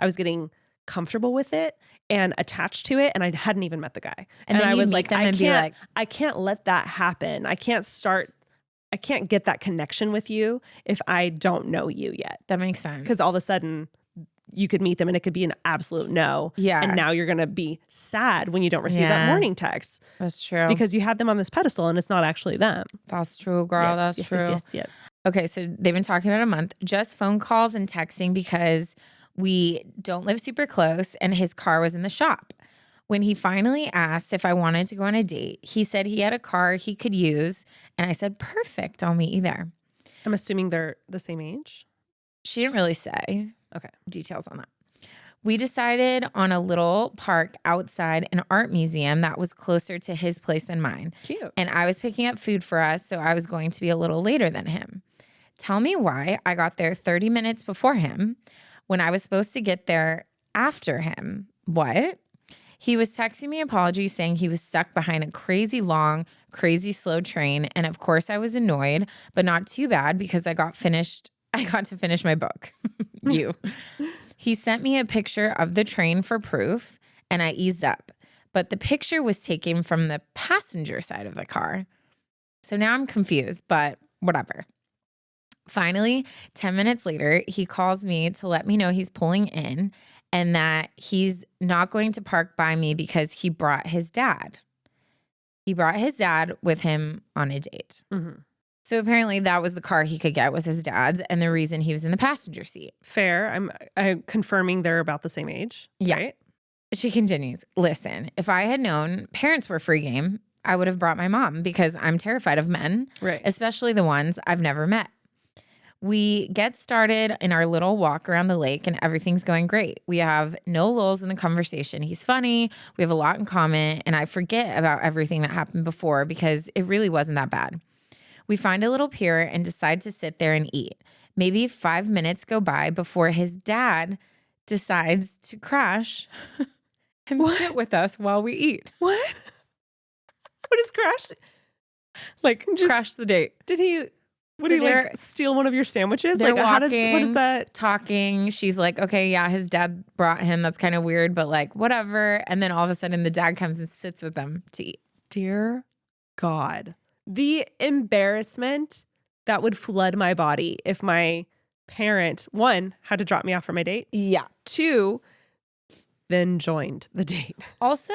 was getting comfortable with it and attached to it. And I hadn't even met the guy. And I was like, I can't let that happen. I can't get that connection with you if I don't know you yet.
That makes sense.
Because all of a sudden you could meet them and it could be an absolute no.
Yeah.
And now you're going to be sad when you don't receive that morning text.
That's true.
Because you had them on this pedestal and it's not actually them.
That's true, girl.
Yes,
That's true.
Yes.
Okay, so they've been talking about a month. Just phone calls and texting because we don't live super close and his car was in the shop. When he finally asked if I wanted to go on a date, he said he had a car he could use. And I said, perfect, I'll meet you there.
I'm assuming they're the same age?
She didn't really say
okay
details on that. We decided on a little park outside an art museum that was closer to his place than mine.
Cute.
And I was picking up food for us, so I was going to be a little later than him. Tell me why I got there 30 minutes before him when I was supposed to get there after him. What? He was texting me apologies saying he was stuck behind a crazy long, crazy slow train. And of course I was annoyed, but not too bad because I got to finish my book. He sent me a picture of the train for proof and I eased up. But the picture was taken from the passenger side of the car. So now I'm confused, but whatever. Finally, 10 minutes later, he calls me to let me know he's pulling in and that he's not going to park by me because he brought his dad. He brought his dad with him on a date. So apparently that was the car he could get, was his dad's, and the reason he was in the passenger seat.
Fair. I'm confirming they're about the same age.
Yeah.
Right?
She continues, listen, if I had known parents were free game, I would have brought my mom because I'm terrified of men,
right? Especially
the ones I've never met. We get started in our little walk around the lake and everything's going great. We have no lulls in the conversation. He's funny. We have a lot in common and I forget about everything that happened before because it really wasn't that bad. We find a little pier and decide to sit there and eat. Maybe 5 minutes go by before his dad decides to crash and sit with us while we eat.
What? What is crash?
Like just crash the date.
Did he... Would he like steal one of your sandwiches?
Like
walking, what is that?
Talking. She's like, okay, yeah, his dad brought him. That's kind of weird, but like whatever. And then all of a sudden the dad comes and sits with them to eat.
Dear God. The embarrassment that would flood my body if my parent, 1, had to drop me off for my date.
Yeah.
2, then joined the date.
Also,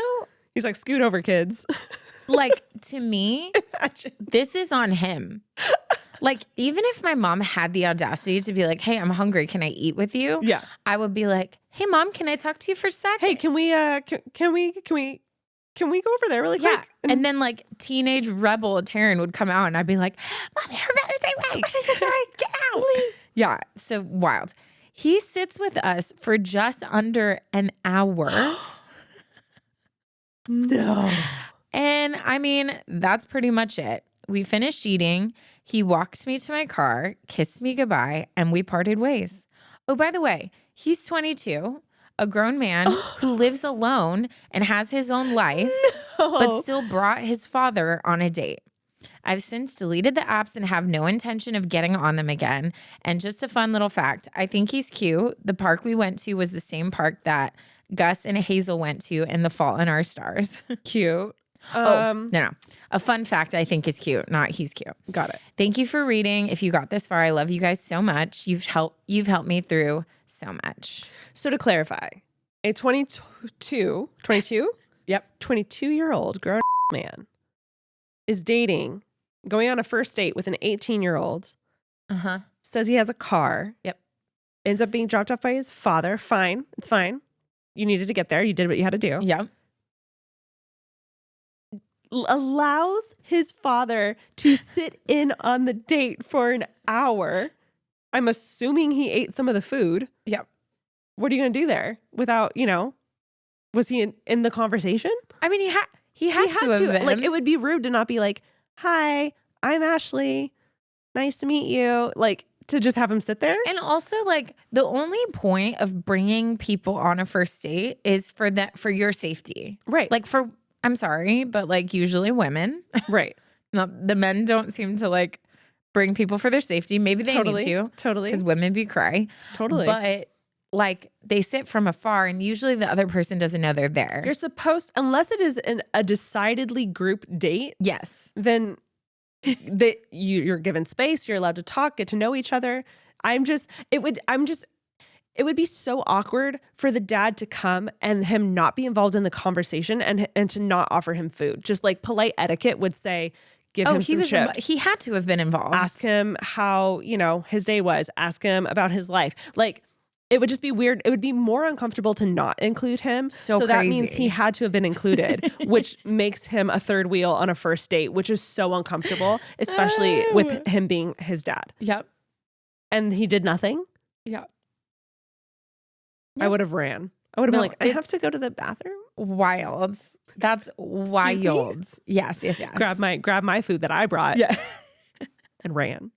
He's like, scoot over, kids.
Like, to me, this is on him. Like, even if my mom had the audacity to be like, hey, I'm hungry, can I eat with you?
Yeah.
I would be like, hey, mom, can I talk to you for a second?
Hey, can we go over there really quick?
Yeah. And then like teenage rebel Taryne would come out and I'd be like, Mom, you're embarrassing me. Get out. Yeah. So wild. He sits with us for just under an hour.
No.
And I mean, that's pretty much it. We finished eating. He walked me to my car, kissed me goodbye, and we parted ways. Oh, by the way, he's 22, a grown man who lives alone and has his own life, but still brought his father on a date. I've since deleted the apps and have no intention of getting on them again. And just a fun little fact, I think he's cute. The park we went to was the same park that Gus and Hazel went to in The Fault in Our Stars.
Cute.
No. A fun fact I think is cute, not he's cute.
Got it.
Thank you for reading. If you got this far, I love you guys so much. You've helped me through so much.
So to clarify, a 22?
Yep.
22-year-old grown man is dating, going on a first date with an 18-year-old.
Uh-huh.
Says he has a car.
Yep.
Ends up being dropped off by his father. Fine. It's fine. You needed to get there. You did what you had to do.
Yep.
Allows his father to sit in on the date for an hour. I'm assuming he ate some of the food.
Yep.
What are you going to do there without, was he in the conversation?
I mean, he had to have been.
Like, it would be rude to not be like, hi, I'm Ashley. Nice to meet you. Like, to just have him sit there.
And also, like, the only point of bringing people on a first date is for your safety.
Right.
Like, I'm sorry, but like usually women.
Right.
The men don't seem to like bring people for their safety. Maybe they need to.
Totally.
Because women be cray.
Totally.
But like they sit from afar and usually the other person doesn't know they're there.
You're supposed, unless it is a decidedly group date.
Yes.
Then you're given space. You're allowed to talk, get to know each other. It would be so awkward for the dad to come and him not be involved in the conversation and to not offer him food. Just like polite etiquette would say, give him some chips.
He had to have been involved.
Ask him how, his day was. Ask him about his life. Like, it would just be weird. It would be more uncomfortable to not include him. So that means he had to have been included, which makes him a third wheel on a first date, which is so uncomfortable, especially with him being his dad.
Yep.
And he did nothing.
Yep.
I would have ran. I would have been like, I have to go to the bathroom.
Wild. That's wild. Yes.
Grab my food that I brought.
Yeah.
And ran.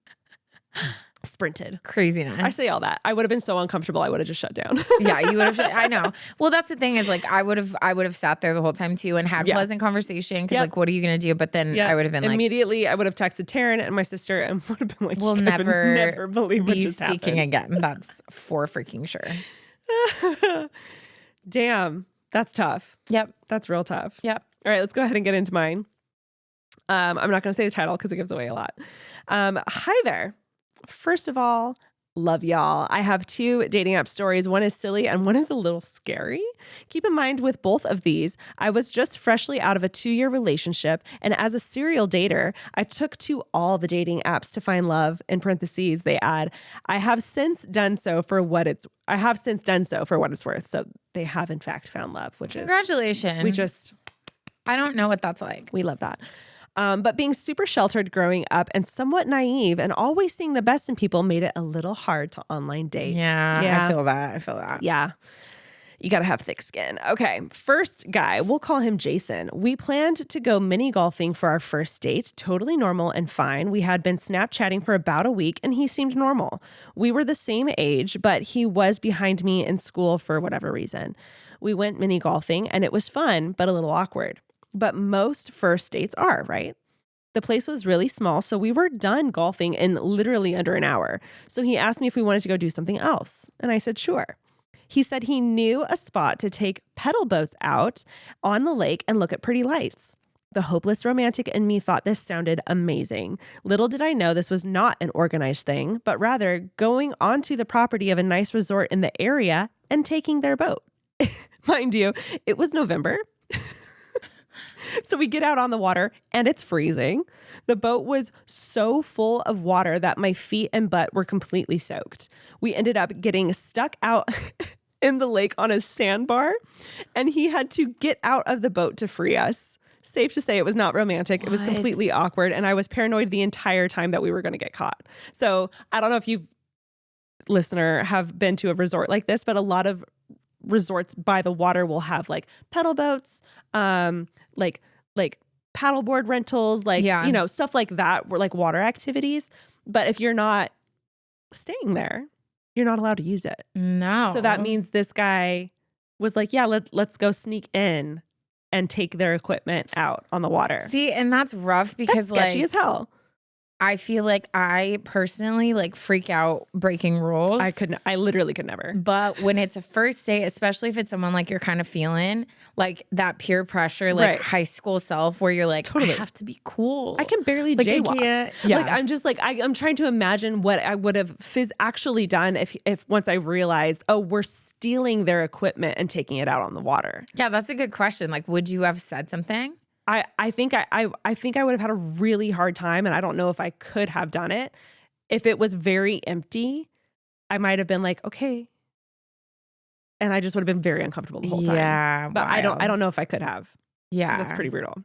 Sprinted.
Craziness.
I say all that. I would have been so uncomfortable. I would have just shut down.
Yeah, you would have. I know. Well, that's the thing is like I would have sat there the whole time too and had pleasant conversation because like what are you gonna do? But then I would have been
immediately. I would have texted Taryne and my sister and would have been like,
we'll never
believe what just
speaking
happened.
again. That's for freaking sure.
Damn, that's tough.
Yep,
that's real tough.
Yep.
All right, let's go ahead and get into mine. I'm not going to say the title because it gives away a lot. Hi there. First of all, love y'all. I have 2 dating app stories. One is silly and one is a little scary. Keep in mind with both of these, I was just freshly out of a 2-year relationship. And as a serial dater, I took to all the dating apps to find love. In parentheses, they add, I have since done so for what it's worth. So they have in fact found love, which
congratulations. I don't know what that's like.
We love that. But being super sheltered growing up and somewhat naive and always seeing the best in people made it a little hard to online date.
Yeah. I feel that.
Yeah. You got to have thick skin. Okay. First guy, we'll call him Jason. We planned to go mini golfing for our first date. Totally normal and fine. We had been Snapchatting for about a week and he seemed normal. We were the same age, but he was behind me in school for whatever reason. We went mini golfing and it was fun, but a little awkward. But most first dates are, right? The place was really small, so we were done golfing in literally under an hour. So he asked me if we wanted to go do something else. And I said, sure. He said he knew a spot to take pedal boats out on the lake and look at pretty lights. The hopeless romantic in me thought this sounded amazing. Little did I know this was not an organized thing, but rather going onto the property of a nice resort in the area and taking their boat. Mind you, it was November. So we get out on the water and it's freezing. The boat was so full of water that my feet and butt were completely soaked. We ended up getting stuck out in the lake on a sandbar, and he had to get out of the boat to free us. Safe to say it was not romantic. It was completely awkward, and I was paranoid the entire time that we were going to get caught. So I don't know if you, listener, have been to a resort like this, but a lot of resorts by the water will have like pedal boats, like paddleboard rentals, like, you know, stuff like that, were like water activities. But if you're not staying there, you're not allowed to use it.
No.
So that means this guy was like, yeah, let's go sneak in and take their equipment out on the water.
See, and that's rough because
that's sketchy as hell.
I feel like I personally like freak out breaking rules.
I literally could never.
But when it's a first date, especially if it's someone like you're kind of feeling, like that peer pressure, like high school self, where you're like, I have to be cool.
I can barely
like,
jaywalk. Like I'm just like, I'm trying to imagine what I would have actually done if once I realized, oh, we're stealing their equipment and taking it out on the water.
Yeah, that's a good question. Like, would you have said something?
I think I would have had a really hard time, and I don't know if I could have done it. If it was very empty, I might have been like, okay. And I just would have been very uncomfortable the whole time.
Yeah.
But I don't know if I could have.
Yeah.
That's pretty brutal.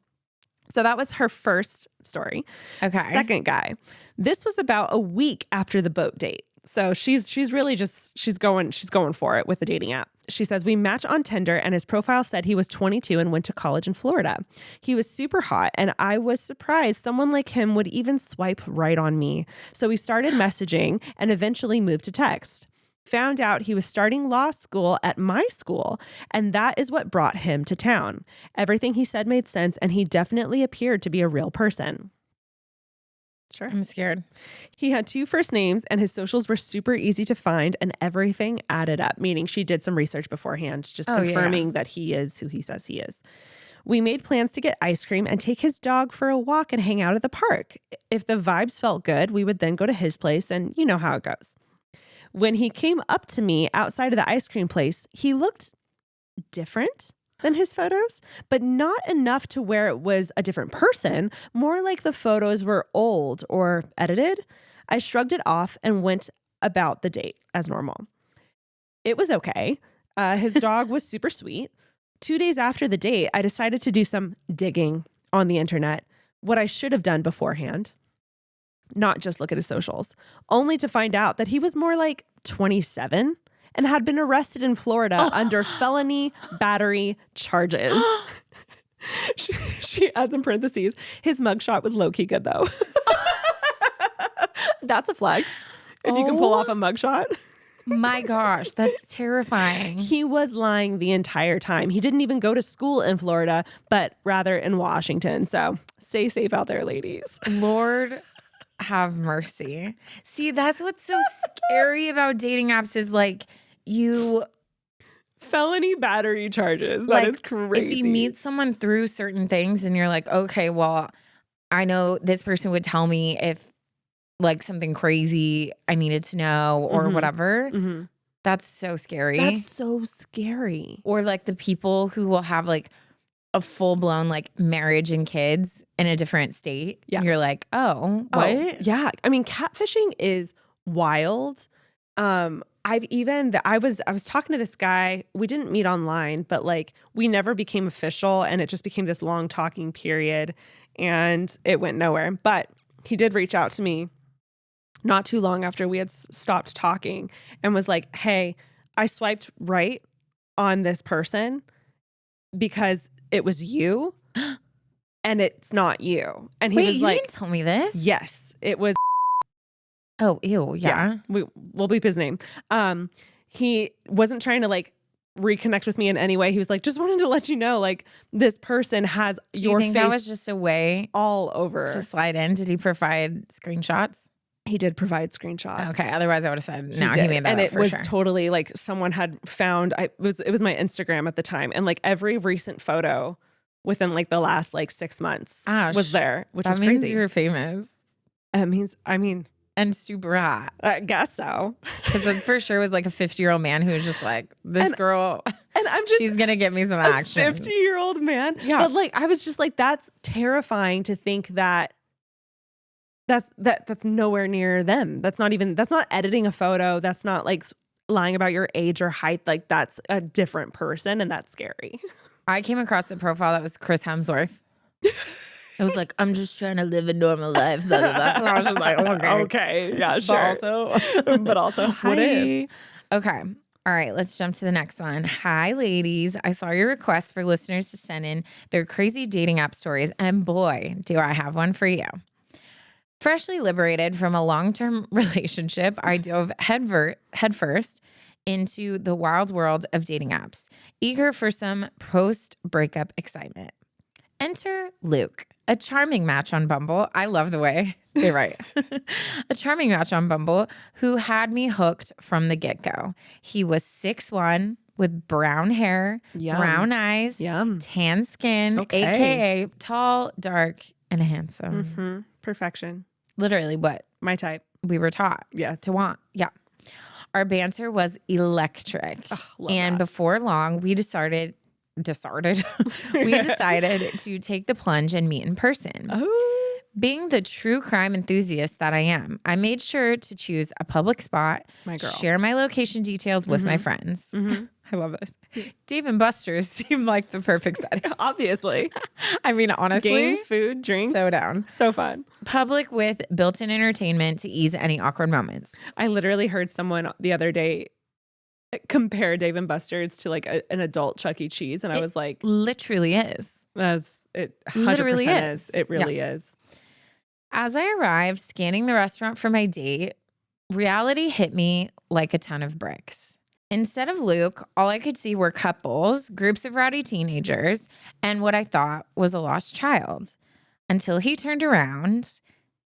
So that was her first story.
Okay.
Second guy. This was about a week after the boat date. So she's really just, she's going for it with the dating app. She says, we matched on Tinder and his profile said he was 22 and went to college in Florida. He was super hot and I was surprised someone like him would even swipe right on me. So we started messaging and eventually moved to text. Found out he was starting law school at my school, and that is what brought him to town. Everything he said made sense, and he definitely appeared to be a real person. Sure.
I'm scared.
He had 2 first names and his socials were super easy to find and everything added up, meaning she did some research beforehand, just confirming that he is who he says he is. We made plans to get ice cream and take his dog for a walk and hang out at the park. If the vibes felt good, we would then go to his place, and you know how it goes. When he came up to me outside of the ice cream place, he looked different than his photos, but not enough to where it was a different person, more like the photos were old or edited. I shrugged it off and went about the date as normal. It was okay. His dog was super sweet. 2 days after the date, I decided to do some digging on the internet, what I should have done beforehand, not just look at his socials, only to find out that he was more like 27 and had been arrested in Florida under felony battery charges. She adds in parentheses, his mugshot was low-key good though. That's a flex if you can pull off a mugshot.
My gosh, that's terrifying.
He was lying the entire time. He didn't even go to school in Florida, but rather in Washington. So stay safe out there, ladies.
Lord have mercy. See, that's what's so scary about dating apps is like
felony battery charges. That is crazy.
If you meet someone through certain things and you're like, okay, well, I know this person would tell me if like something crazy I needed to know or whatever. Mm-hmm. That's so scary.
That's so scary.
Or like the people who will have like a full blown like marriage and kids in a different state. Yeah. And you're like, oh, what?
Oh, yeah. I mean, catfishing is wild. I was talking to this guy. We didn't meet online, but like we never became official, and it just became this long talking period and it went nowhere. But he did reach out to me not too long after we had stopped talking and was like, hey, I swiped right on this person because it was you and it's not you. And he was like,
you didn't tell me this.
Yes, it was.
Oh, ew. Yeah.
We'll bleep his name. He wasn't trying to like reconnect with me in any way. He was like, just wanted to let you know, like this person has your face.
That was just a way
all over
to slide in. Did he provide screenshots?
He did provide screenshots.
Okay, otherwise I would have said no. He made that
and
up
it
for
was
sure.
Totally like someone had found. It was my Instagram at the time, and like every recent photo within like the last like 6 months was there, which was crazy.
That means you were famous.
It means
and super hot.
I guess so.
Because it for sure was like a 50-year-old man who was just like, this girl.
And I'm just
she's gonna get me some action.
50-year-old man.
Yeah.
But like, I was just like, that's terrifying to think that that's nowhere near them. That's not editing a photo. That's not like lying about your age or height. Like, that's a different person, and that's scary.
I came across a profile that was Chris Hemsworth. It was like, I'm just trying to live a normal life. Blah, blah, blah. And I was just like,
okay, yeah, sure. But also, hi.
Okay. All right, let's jump to the next one. Hi, ladies. I saw your request for listeners to send in their crazy dating app stories, and boy, do I have one for you. Freshly liberated from a long-term relationship, I dove headfirst into the wild world of dating apps, eager for some post-breakup excitement. Enter Luke, a charming match on Bumble. I love the way they write. A charming match on Bumble who had me hooked from the get-go. He was 6'1", with brown hair, brown eyes, tan skin, AKA tall, dark, and handsome.
Mm-hmm. Perfection.
Literally what
my type
we were taught to want. Yeah. Our banter was electric. And before long, we decided to take the plunge and meet in person.
Oh.
Being the true crime enthusiast that I am, I made sure to choose a public spot, share my location details with my friends. I love this. Dave and Buster's seemed like the perfect setting.
Obviously.
I mean, honestly.
Games, food, drinks.
So down.
So fun.
Public with built-in entertainment to ease any awkward moments.
I literally heard someone the other day compare Dave and Buster's to like an adult Chuck E. Cheese. And I was like.
Literally is.
It 100% is. It really is.
As I arrived scanning the restaurant for my date, reality hit me like a ton of bricks. Instead of Luke, all I could see were couples, groups of rowdy teenagers, and what I thought was a lost child, until he turned around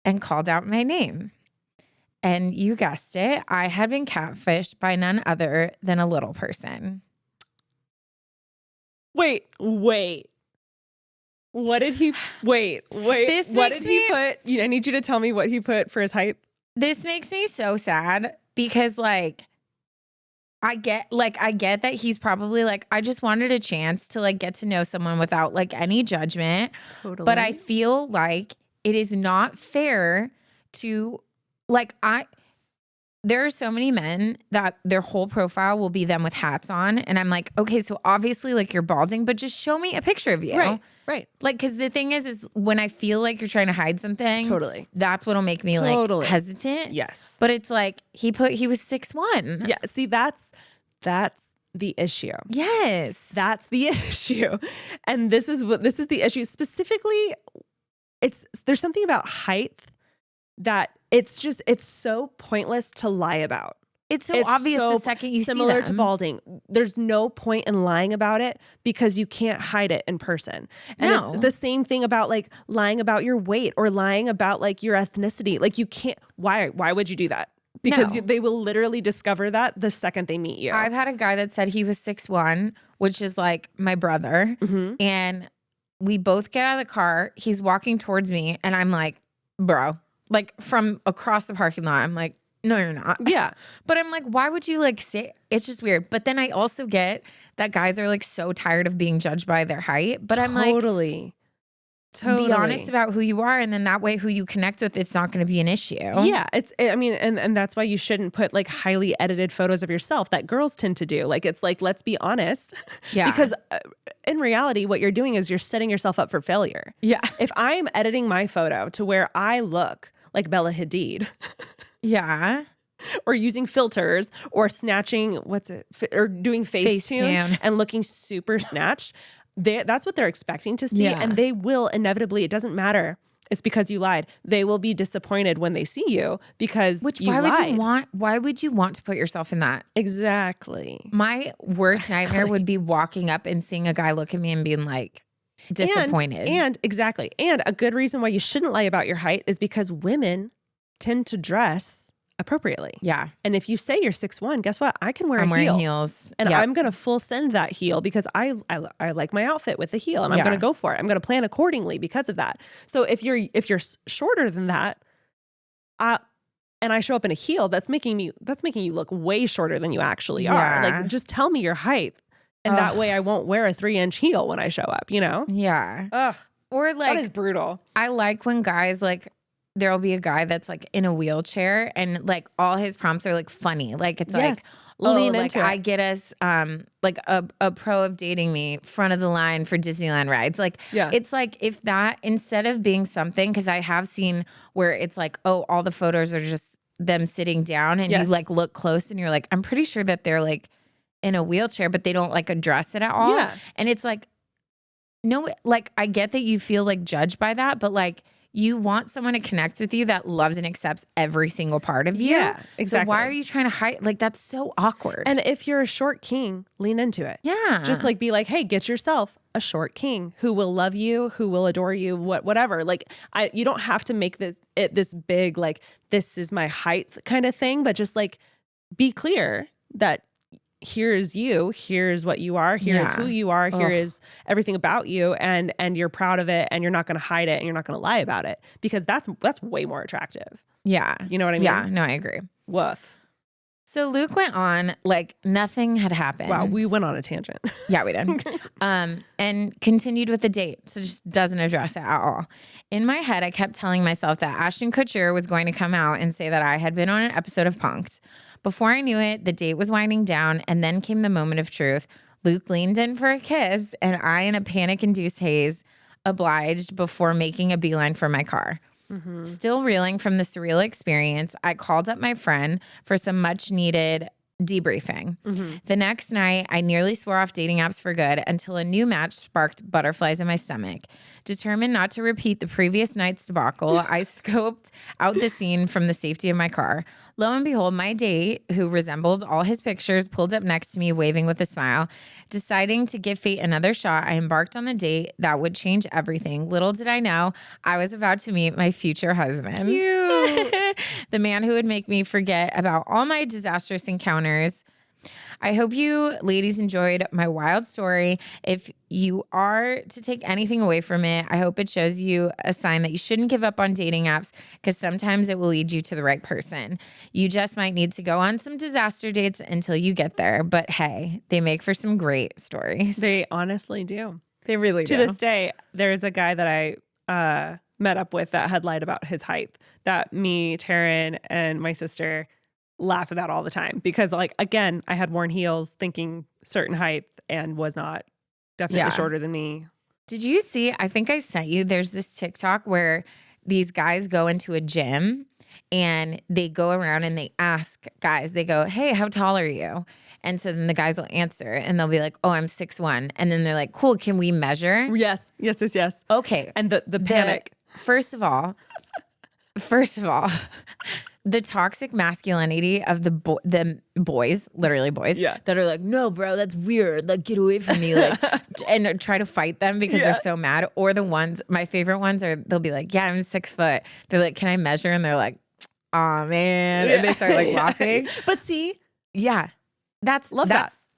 and called out my name. And you guessed it, I had been catfished by none other than a little person.
Wait. What did he Wait. What did he put? I need you to tell me what he put for his height.
This makes me so sad because like I get that he's probably like, I just wanted a chance to like get to know someone without like any judgment.
Totally.
But I feel like it is not fair to like, there are so many men that their whole profile will be them with hats on. And I'm like, okay, so obviously like you're balding, but just show me a picture of you.
Right.
Like, cause the thing is when I feel like you're trying to hide something,
totally,
that's what'll make me like hesitant.
Yes.
But it's like, he was 6'1".
Yeah. See, that's the issue.
Yes.
That's the issue. And this is the issue. Specifically, there's something about height that it's so pointless to lie about.
It's so obvious the second you see them.
Similar to balding. There's no point in lying about it because you can't hide it in person. And it's the same thing about like lying about your weight or lying about like your ethnicity. Like you can't, why would you do that? Because they will literally discover that the second they meet you.
I've had a guy that said he was 6'1", which is like my brother. Mm-hmm. And we both get out of the car. He's walking towards me and I'm like, bro, like from across the parking lot, I'm like, no, you're not.
Yeah.
But I'm like, why would you like say, it's just weird. But then I also get that guys are like so tired of being judged by their height. But I'm like,
totally.
Be honest about who you are. And then that way who you connect with, it's not going to be an issue.
Yeah. And that's why you shouldn't put like highly edited photos of yourself that girls tend to do. Like, it's like, let's be honest.
Yeah.
Because in reality, what you're doing is you're setting yourself up for failure.
Yeah.
If I'm editing my photo to where I look like Bella Hadid.
Yeah.
Or using filters or snatching, or doing Facetune and looking super snatched. That's what they're expecting to see. Yeah. And they will inevitably, it doesn't matter. It's because you lied. They will be disappointed when they see you because you lied.
Why would you want to put yourself in that?
Exactly.
My worst nightmare would be walking up and seeing a guy look at me and being like, disappointed.
And exactly. And a good reason why you shouldn't lie about your height is because women tend to dress appropriately.
Yeah.
And if you say you're 6'1", guess what? I can wear
I'm
a heel.
wearing heels.
And I'm going to full send that heel because I like my outfit with the heel and I'm going to go for it. I'm going to plan accordingly because of that. So if you're shorter than that, and I show up in a heel, that's making you look way shorter than you actually are. Like, just tell me your height And that way I won't wear a 3-inch heel when I show up, you know?
Yeah.
Ugh.
Or like,
That is brutal.
I like when guys like, there'll be a guy that's like in a wheelchair and like all his prompts are like funny. Like it's like,
lean
like
into it.
I get us like a pro of dating me front of the line for Disneyland rides. Like it's like if that instead of being something, because I have seen where it's like, oh, all the photos are just them sitting down and you like look close and you're like, I'm pretty sure that they're like in a wheelchair, but they don't like address it at all.
Yeah.
And it's like, no, like I get that you feel like judged by that, but like you want someone to connect with you that loves and accepts every single part of you.
Yeah, exactly.
So why are you trying to hide? Like that's so awkward.
And if you're a short king, lean into it.
Yeah.
Just like be like, hey, get yourself a short king who will love you, who will adore you, whatever. Like you don't have to make this big, like this is my height kind of thing, but just like be clear that here's you, here's what you are, here's who you are, here is everything about you, and you're proud of it, and you're not going to hide it, and you're not going to lie about it, because that's way more attractive.
Yeah.
You know what I mean?
Yeah, no, I agree.
Woof.
So Luke went on like nothing had happened.
Wow, we went on a tangent.
Yeah, we did. And continued with the date. So just doesn't address it at all. In my head, I kept telling myself that Ashton Kutcher was going to come out and say that I had been on an episode of Punk'd. Before I knew it, the date was winding down, and then came the moment of truth. Luke leaned in for a kiss, and I, in a panic-induced haze, obliged before making a beeline for my car. Mm-hmm. Still reeling from the surreal experience, I called up my friend for some much-needed debriefing. Mm-hmm. The next night, I nearly swore off dating apps for good until a new match sparked butterflies in my stomach. Determined not to repeat the previous night's debacle, I scoped out the scene from the safety of my car. Lo and behold, my date, who resembled all his pictures, pulled up next to me, waving with a smile. Deciding to give fate another shot, I embarked on the date that would change everything. Little did I know, I was about to meet my future husband.
Cute.
The man who would make me forget about all my disastrous encounters. I hope you ladies enjoyed my wild story. If you are to take anything away from it, I hope it shows you a sign that you shouldn't give up on dating apps, because sometimes it will lead you to the right person. You just might need to go on some disaster dates until you get there. But hey, they make for some great stories.
They honestly do.
They really do.
To this day, there's a guy that I met up with that had lied about his height that me, Taryne, and my sister laugh about all the time, because like, again, I had worn heels thinking certain height and was not, definitely shorter than me.
Did you see, I think I sent you, there's this TikTok where these guys go into a gym and they go around and they ask guys, they go, hey, how tall are you? And so then the guys will answer and they'll be like, oh, I'm 6'1". And then they're like, cool, can we measure?
Yes.
Okay.
And the panic.
First of all, the toxic masculinity of the boys, literally boys, that are like, no, bro, that's weird. Like, get away from me. Like, and try to fight them because they're so mad. Or the ones, my favorite ones are, they'll be like, yeah, I'm 6 foot. They're like, can I measure? And they're like, oh man. And they start like laughing.
But see,
that.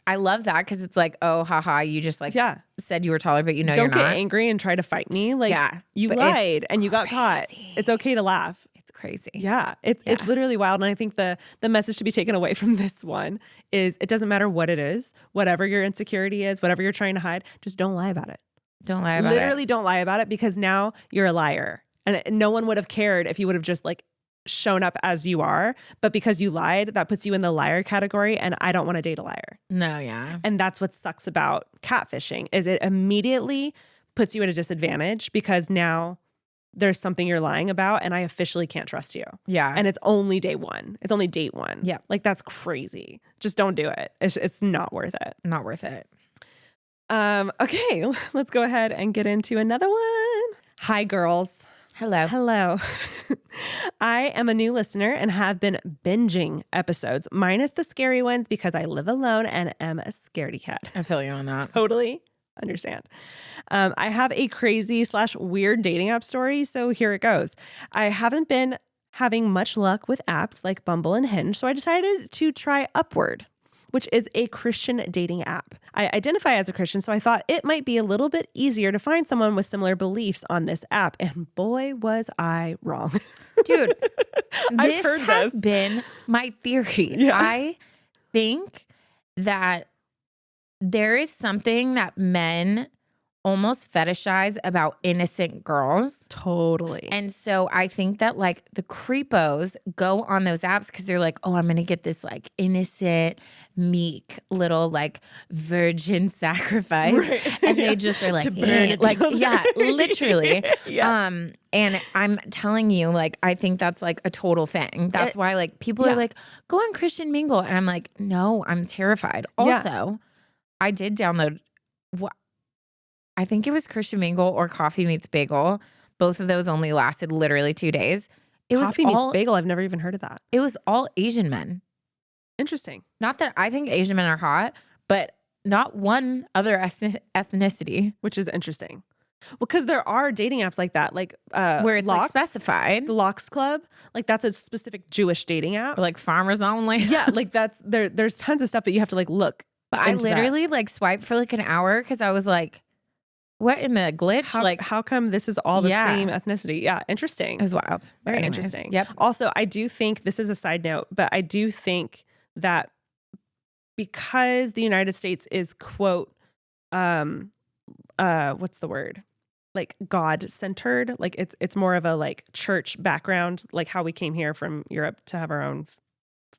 I love that, because it's like, oh, haha, you just like said you were taller, but you know you're not.
Don't get angry and try to fight me. Like, you lied and you got caught. It's okay to laugh.
It's crazy.
Yeah, it's literally wild. And I think the message to be taken away from this one is, it doesn't matter what it is, whatever your insecurity is, whatever you're trying to hide, just don't lie about it.
Don't lie about it.
Literally don't lie about it, because now you're a liar. And no one would have cared if you would have just like shown up as you are, but because you lied, that puts you in the liar category, and I don't want to date a liar.
No, yeah.
And that's what sucks about catfishing, is it immediately puts you at a disadvantage, because now there's something you're lying about and I officially can't trust you.
Yeah.
And it's only day one. It's only date one.
Yeah.
Like, that's crazy. Just don't do it. It's not worth it.
Not worth it.
Okay, let's go ahead and get into another one. Hi, girls. Hello. I am a new listener and have been binging episodes, minus the scary ones, because I live alone and am a scaredy cat.
I feel you on that.
Totally understand. I have a crazy / weird dating app story, so here it goes. I haven't been having much luck with apps like Bumble and Hinge, so I decided to try Upward, which is a Christian dating app. I identify as a Christian, so I thought it might be a little bit easier to find someone with similar beliefs on this app. And boy, was I wrong.
Dude, this has been my theory.
Yeah.
I think that there is something that men almost fetishize about innocent girls.
Totally.
And so I think that like the creepos go on those apps because they're like, oh, I'm going to get this like innocent, meek little like virgin sacrifice.
Right.
And they just are like, hey. Like, yeah, literally.
Yeah.
And I'm telling you, like, I think that's like a total thing. That's why like people are like, go on Christian Mingle. And I'm like, no, I'm terrified. Also, I did download what I think it was Christian Mingle or Coffee Meets Bagel. Both of those only lasted literally 2 days.
Coffee Meets Bagel. I've never even heard of that.
It was all Asian men.
Interesting.
Not that I think Asian men are hot, but not one other ethnicity.
Which is interesting. Well, because there are dating apps like that, like
where it's
Locks,
like specified.
The Locks Club, like that's a specific Jewish dating app.
Or like farmers only.
Yeah, like that's there's tons of stuff that you have to like look.
But I literally like swiped for like an hour because I was like, what in the glitch?
How come this is all the same ethnicity? Yeah, interesting.
It was wild.
Very interesting.
Yep.
Also, I do think, this is a side note, but I do think that because the United States is, quote, what's the word? Like God-centered. Like it's more of a like church background, like how we came here from Europe to have our own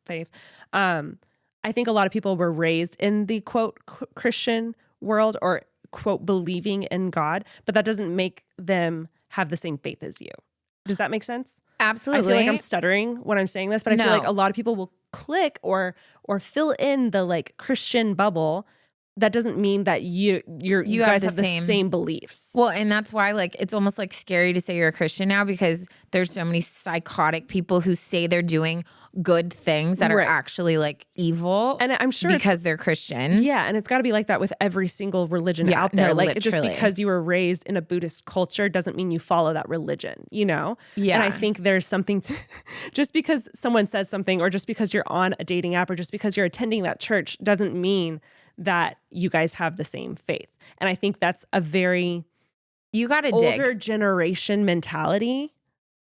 faith. I think a lot of people were raised in the, quote, Christian world, or quote, believing in God, but that doesn't make them have the same faith as you. Does that make sense?
Absolutely.
I feel like I'm stuttering when I'm saying this, but I feel like a lot of people will click or fill in the like Christian bubble. That doesn't mean that you guys have the same beliefs.
Well, and that's why like it's almost like scary to say you're a Christian now, because there's so many psychotic people who say they're doing good things that are actually like evil.
And I'm sure
because they're Christians.
Yeah, and it's got to be like that with every single religion out there.
No,
like
literally.
Just because you were raised in a Buddhist culture doesn't mean you follow that religion, you know?
Yeah.
And I think there's something to just because someone says something, or just because you're on a dating app, or just because you're attending that church doesn't mean that you guys have the same faith. And I think that's a very older generation mentality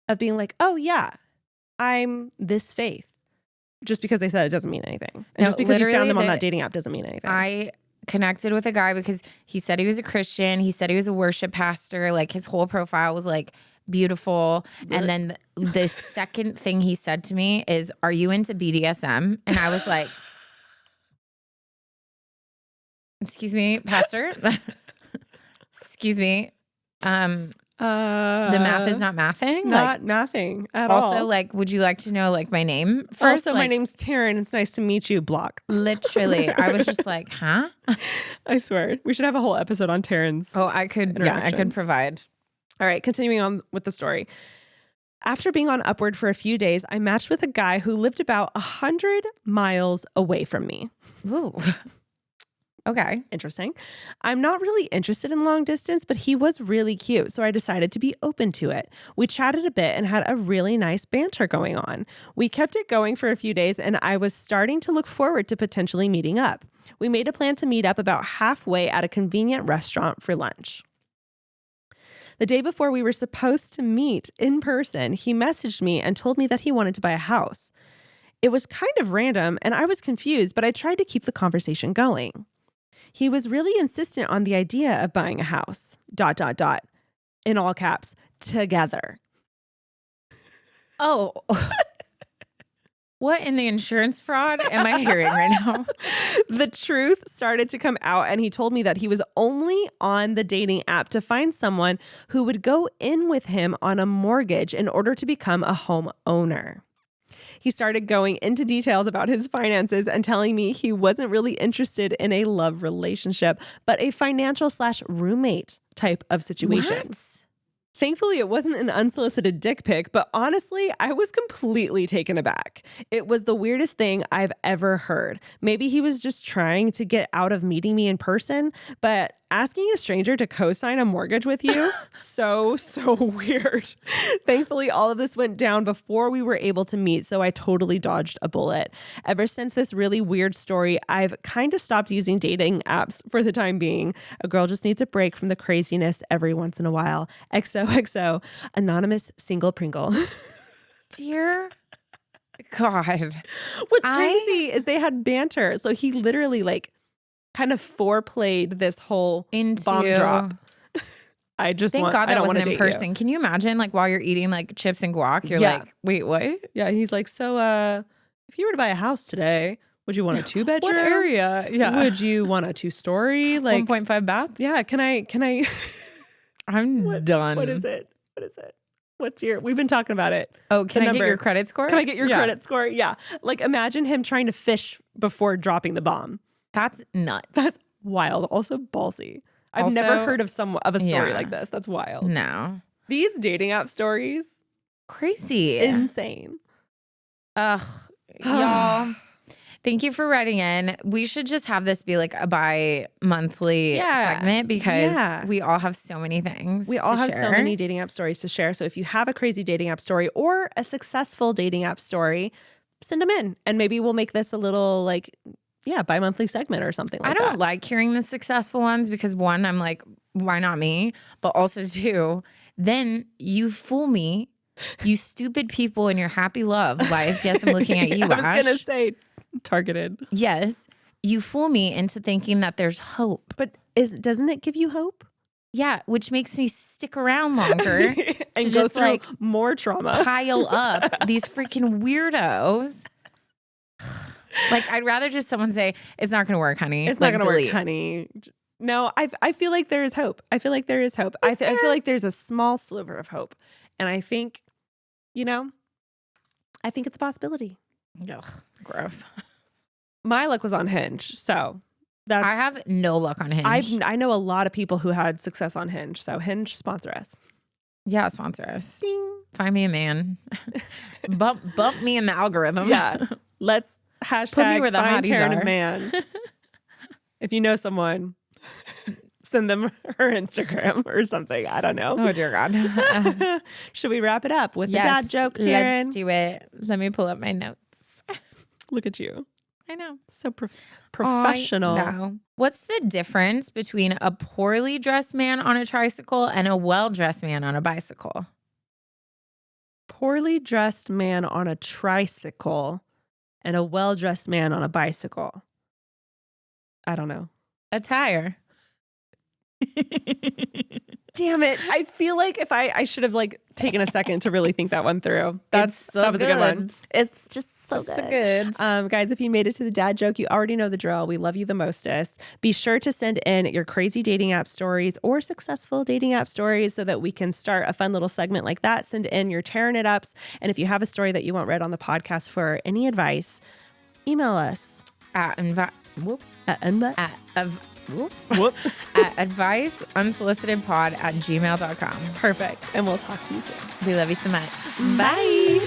of being like, oh yeah, I'm this faith. Just because they said it doesn't mean anything. And just because you found them on that dating app doesn't mean anything.
I connected with a guy because he said he was a Christian. He said he was a worship pastor. Like his whole profile was like beautiful. And then the second thing he said to me is, are you into BDSM? And I was like, excuse me, pastor? Excuse me. The math is not mathing?
Not mathing at all.
Also, like, would you like to know, like, my name
first? Also, my name's Taryne. It's nice to meet you, block.
Literally. I was just like, huh?
I swear. We should have a whole episode on Taryne's.
Oh, I could provide.
All right, continuing on with the story. After being on Upward for a few days, I matched with a guy who lived about 100 miles away from me.
Ooh. Okay.
Interesting. I'm not really interested in long distance, but he was really cute, so I decided to be open to it. We chatted a bit and had a really nice banter going on. We kept it going for a few days, and I was starting to look forward to potentially meeting up. We made a plan to meet up about halfway at a convenient restaurant for lunch. The day before we were supposed to meet in person, he messaged me and told me that he wanted to buy a house. It was kind of random, and I was confused, but I tried to keep the conversation going. He was really insistent on the idea of buying a house, ... in all caps, together.
Oh, what in the insurance fraud am I hearing right now?
The truth started to come out, and he told me that he was only on the dating app to find someone who would go in with him on a mortgage in order to become a homeowner. He started going into details about his finances and telling me he wasn't really interested in a love relationship, but a financial/roommate type of situation.
What?
Thankfully, it wasn't an unsolicited dick pic, but honestly, I was completely taken aback. It was the weirdest thing I've ever heard. Maybe he was just trying to get out of meeting me in person, but asking a stranger to co-sign a mortgage with you, so weird. Thankfully, all of this went down before we were able to meet, so I totally dodged a bullet. Ever since this really weird story, I've kind of stopped using dating apps for the time being. A girl just needs a break from the craziness every once in a while. XOXO, anonymous single Pringle.
Dear God.
What's crazy is they had banter. So he literally like kind of foreplayed this whole
Into
bomb drop. I just
Thank God
I
that
don't
wasn't
wanna
in
date you.
person. Can you imagine like while you're eating like chips and guac, you're
Yeah.
like, wait, what?
Yeah, he's like, so if you were to buy a house today, would you want a 2-bedroom?
What area? Yeah.
Would you want a 2-story? Like
1.5 baths?
Yeah, can I
I'm done.
What is it? We've been talking about it.
Oh, can I get your credit score?
Can I get your credit score? Yeah. Like imagine him trying to fish before dropping the bomb.
That's nuts.
That's wild. Also ballsy. I've never heard of a story like this. That's wild.
No.
These dating app stories,
crazy.
insane.
Ugh, y'all. Thank you for writing in. We should just have this be like a bi-monthly segment because we all have so many things.
We all have so many dating app stories to share. So if you have a crazy dating app story or a successful dating app story, send them in and maybe we'll make this a little like, bi-monthly segment or something like that.
I don't like hearing the successful ones because one, I'm like, why not me? But also two, then you fool me, you stupid people in your happy love life. Yes, I'm looking at you, Ash.
I was going to say targeted.
Yes. You fool me into thinking that there's hope.
But doesn't it give you hope?
Yeah, which makes me stick around longer
and go through like more trauma.
Pile up these freaking weirdos. Like, I'd rather just someone say, it's not going to work, honey.
It's not going to work, honey. No, I feel like there is hope. I feel like there is hope. I feel like there's a small sliver of hope. And I think, I think it's a possibility.
Ugh, gross.
My luck was on Hinge, so
I have no luck on Hinge.
I know a lot of people who had success on Hinge, so Hinge, sponsor us.
Yeah, sponsor us.
Ding.
Find me a man. bump me in the algorithm.
Yeah, let's hashtag
put me where the
find
hotties
Taryne
are.
a man. If you know someone, send them her Instagram or something. I don't know.
Oh dear God.
Should we wrap it up with the dad joke, Taryne?
Let's do it. Let me pull up my notes.
Look at you.
I know.
So professional.
No. What's the difference between a poorly dressed man on a tricycle and a well-dressed man on a bicycle?
Poorly dressed man on a tricycle and a well-dressed man on a bicycle. I don't know.
A tire.
Damn it. I feel like if I should have like taken a second to really think that one through. That was a good one. It's just so good. Guys, if you made it to the dad joke, you already know the drill. We love you the mostest. Be sure to send in your crazy dating app stories or successful dating app stories so that we can start a fun little segment like that. Send in your Taryne it ups. And if you have a story that you want read on the podcast for any advice, email us
at adviceunsolicitedpod@gmail.com.
Perfect. And we'll talk to you soon.
We love you so much.
Bye.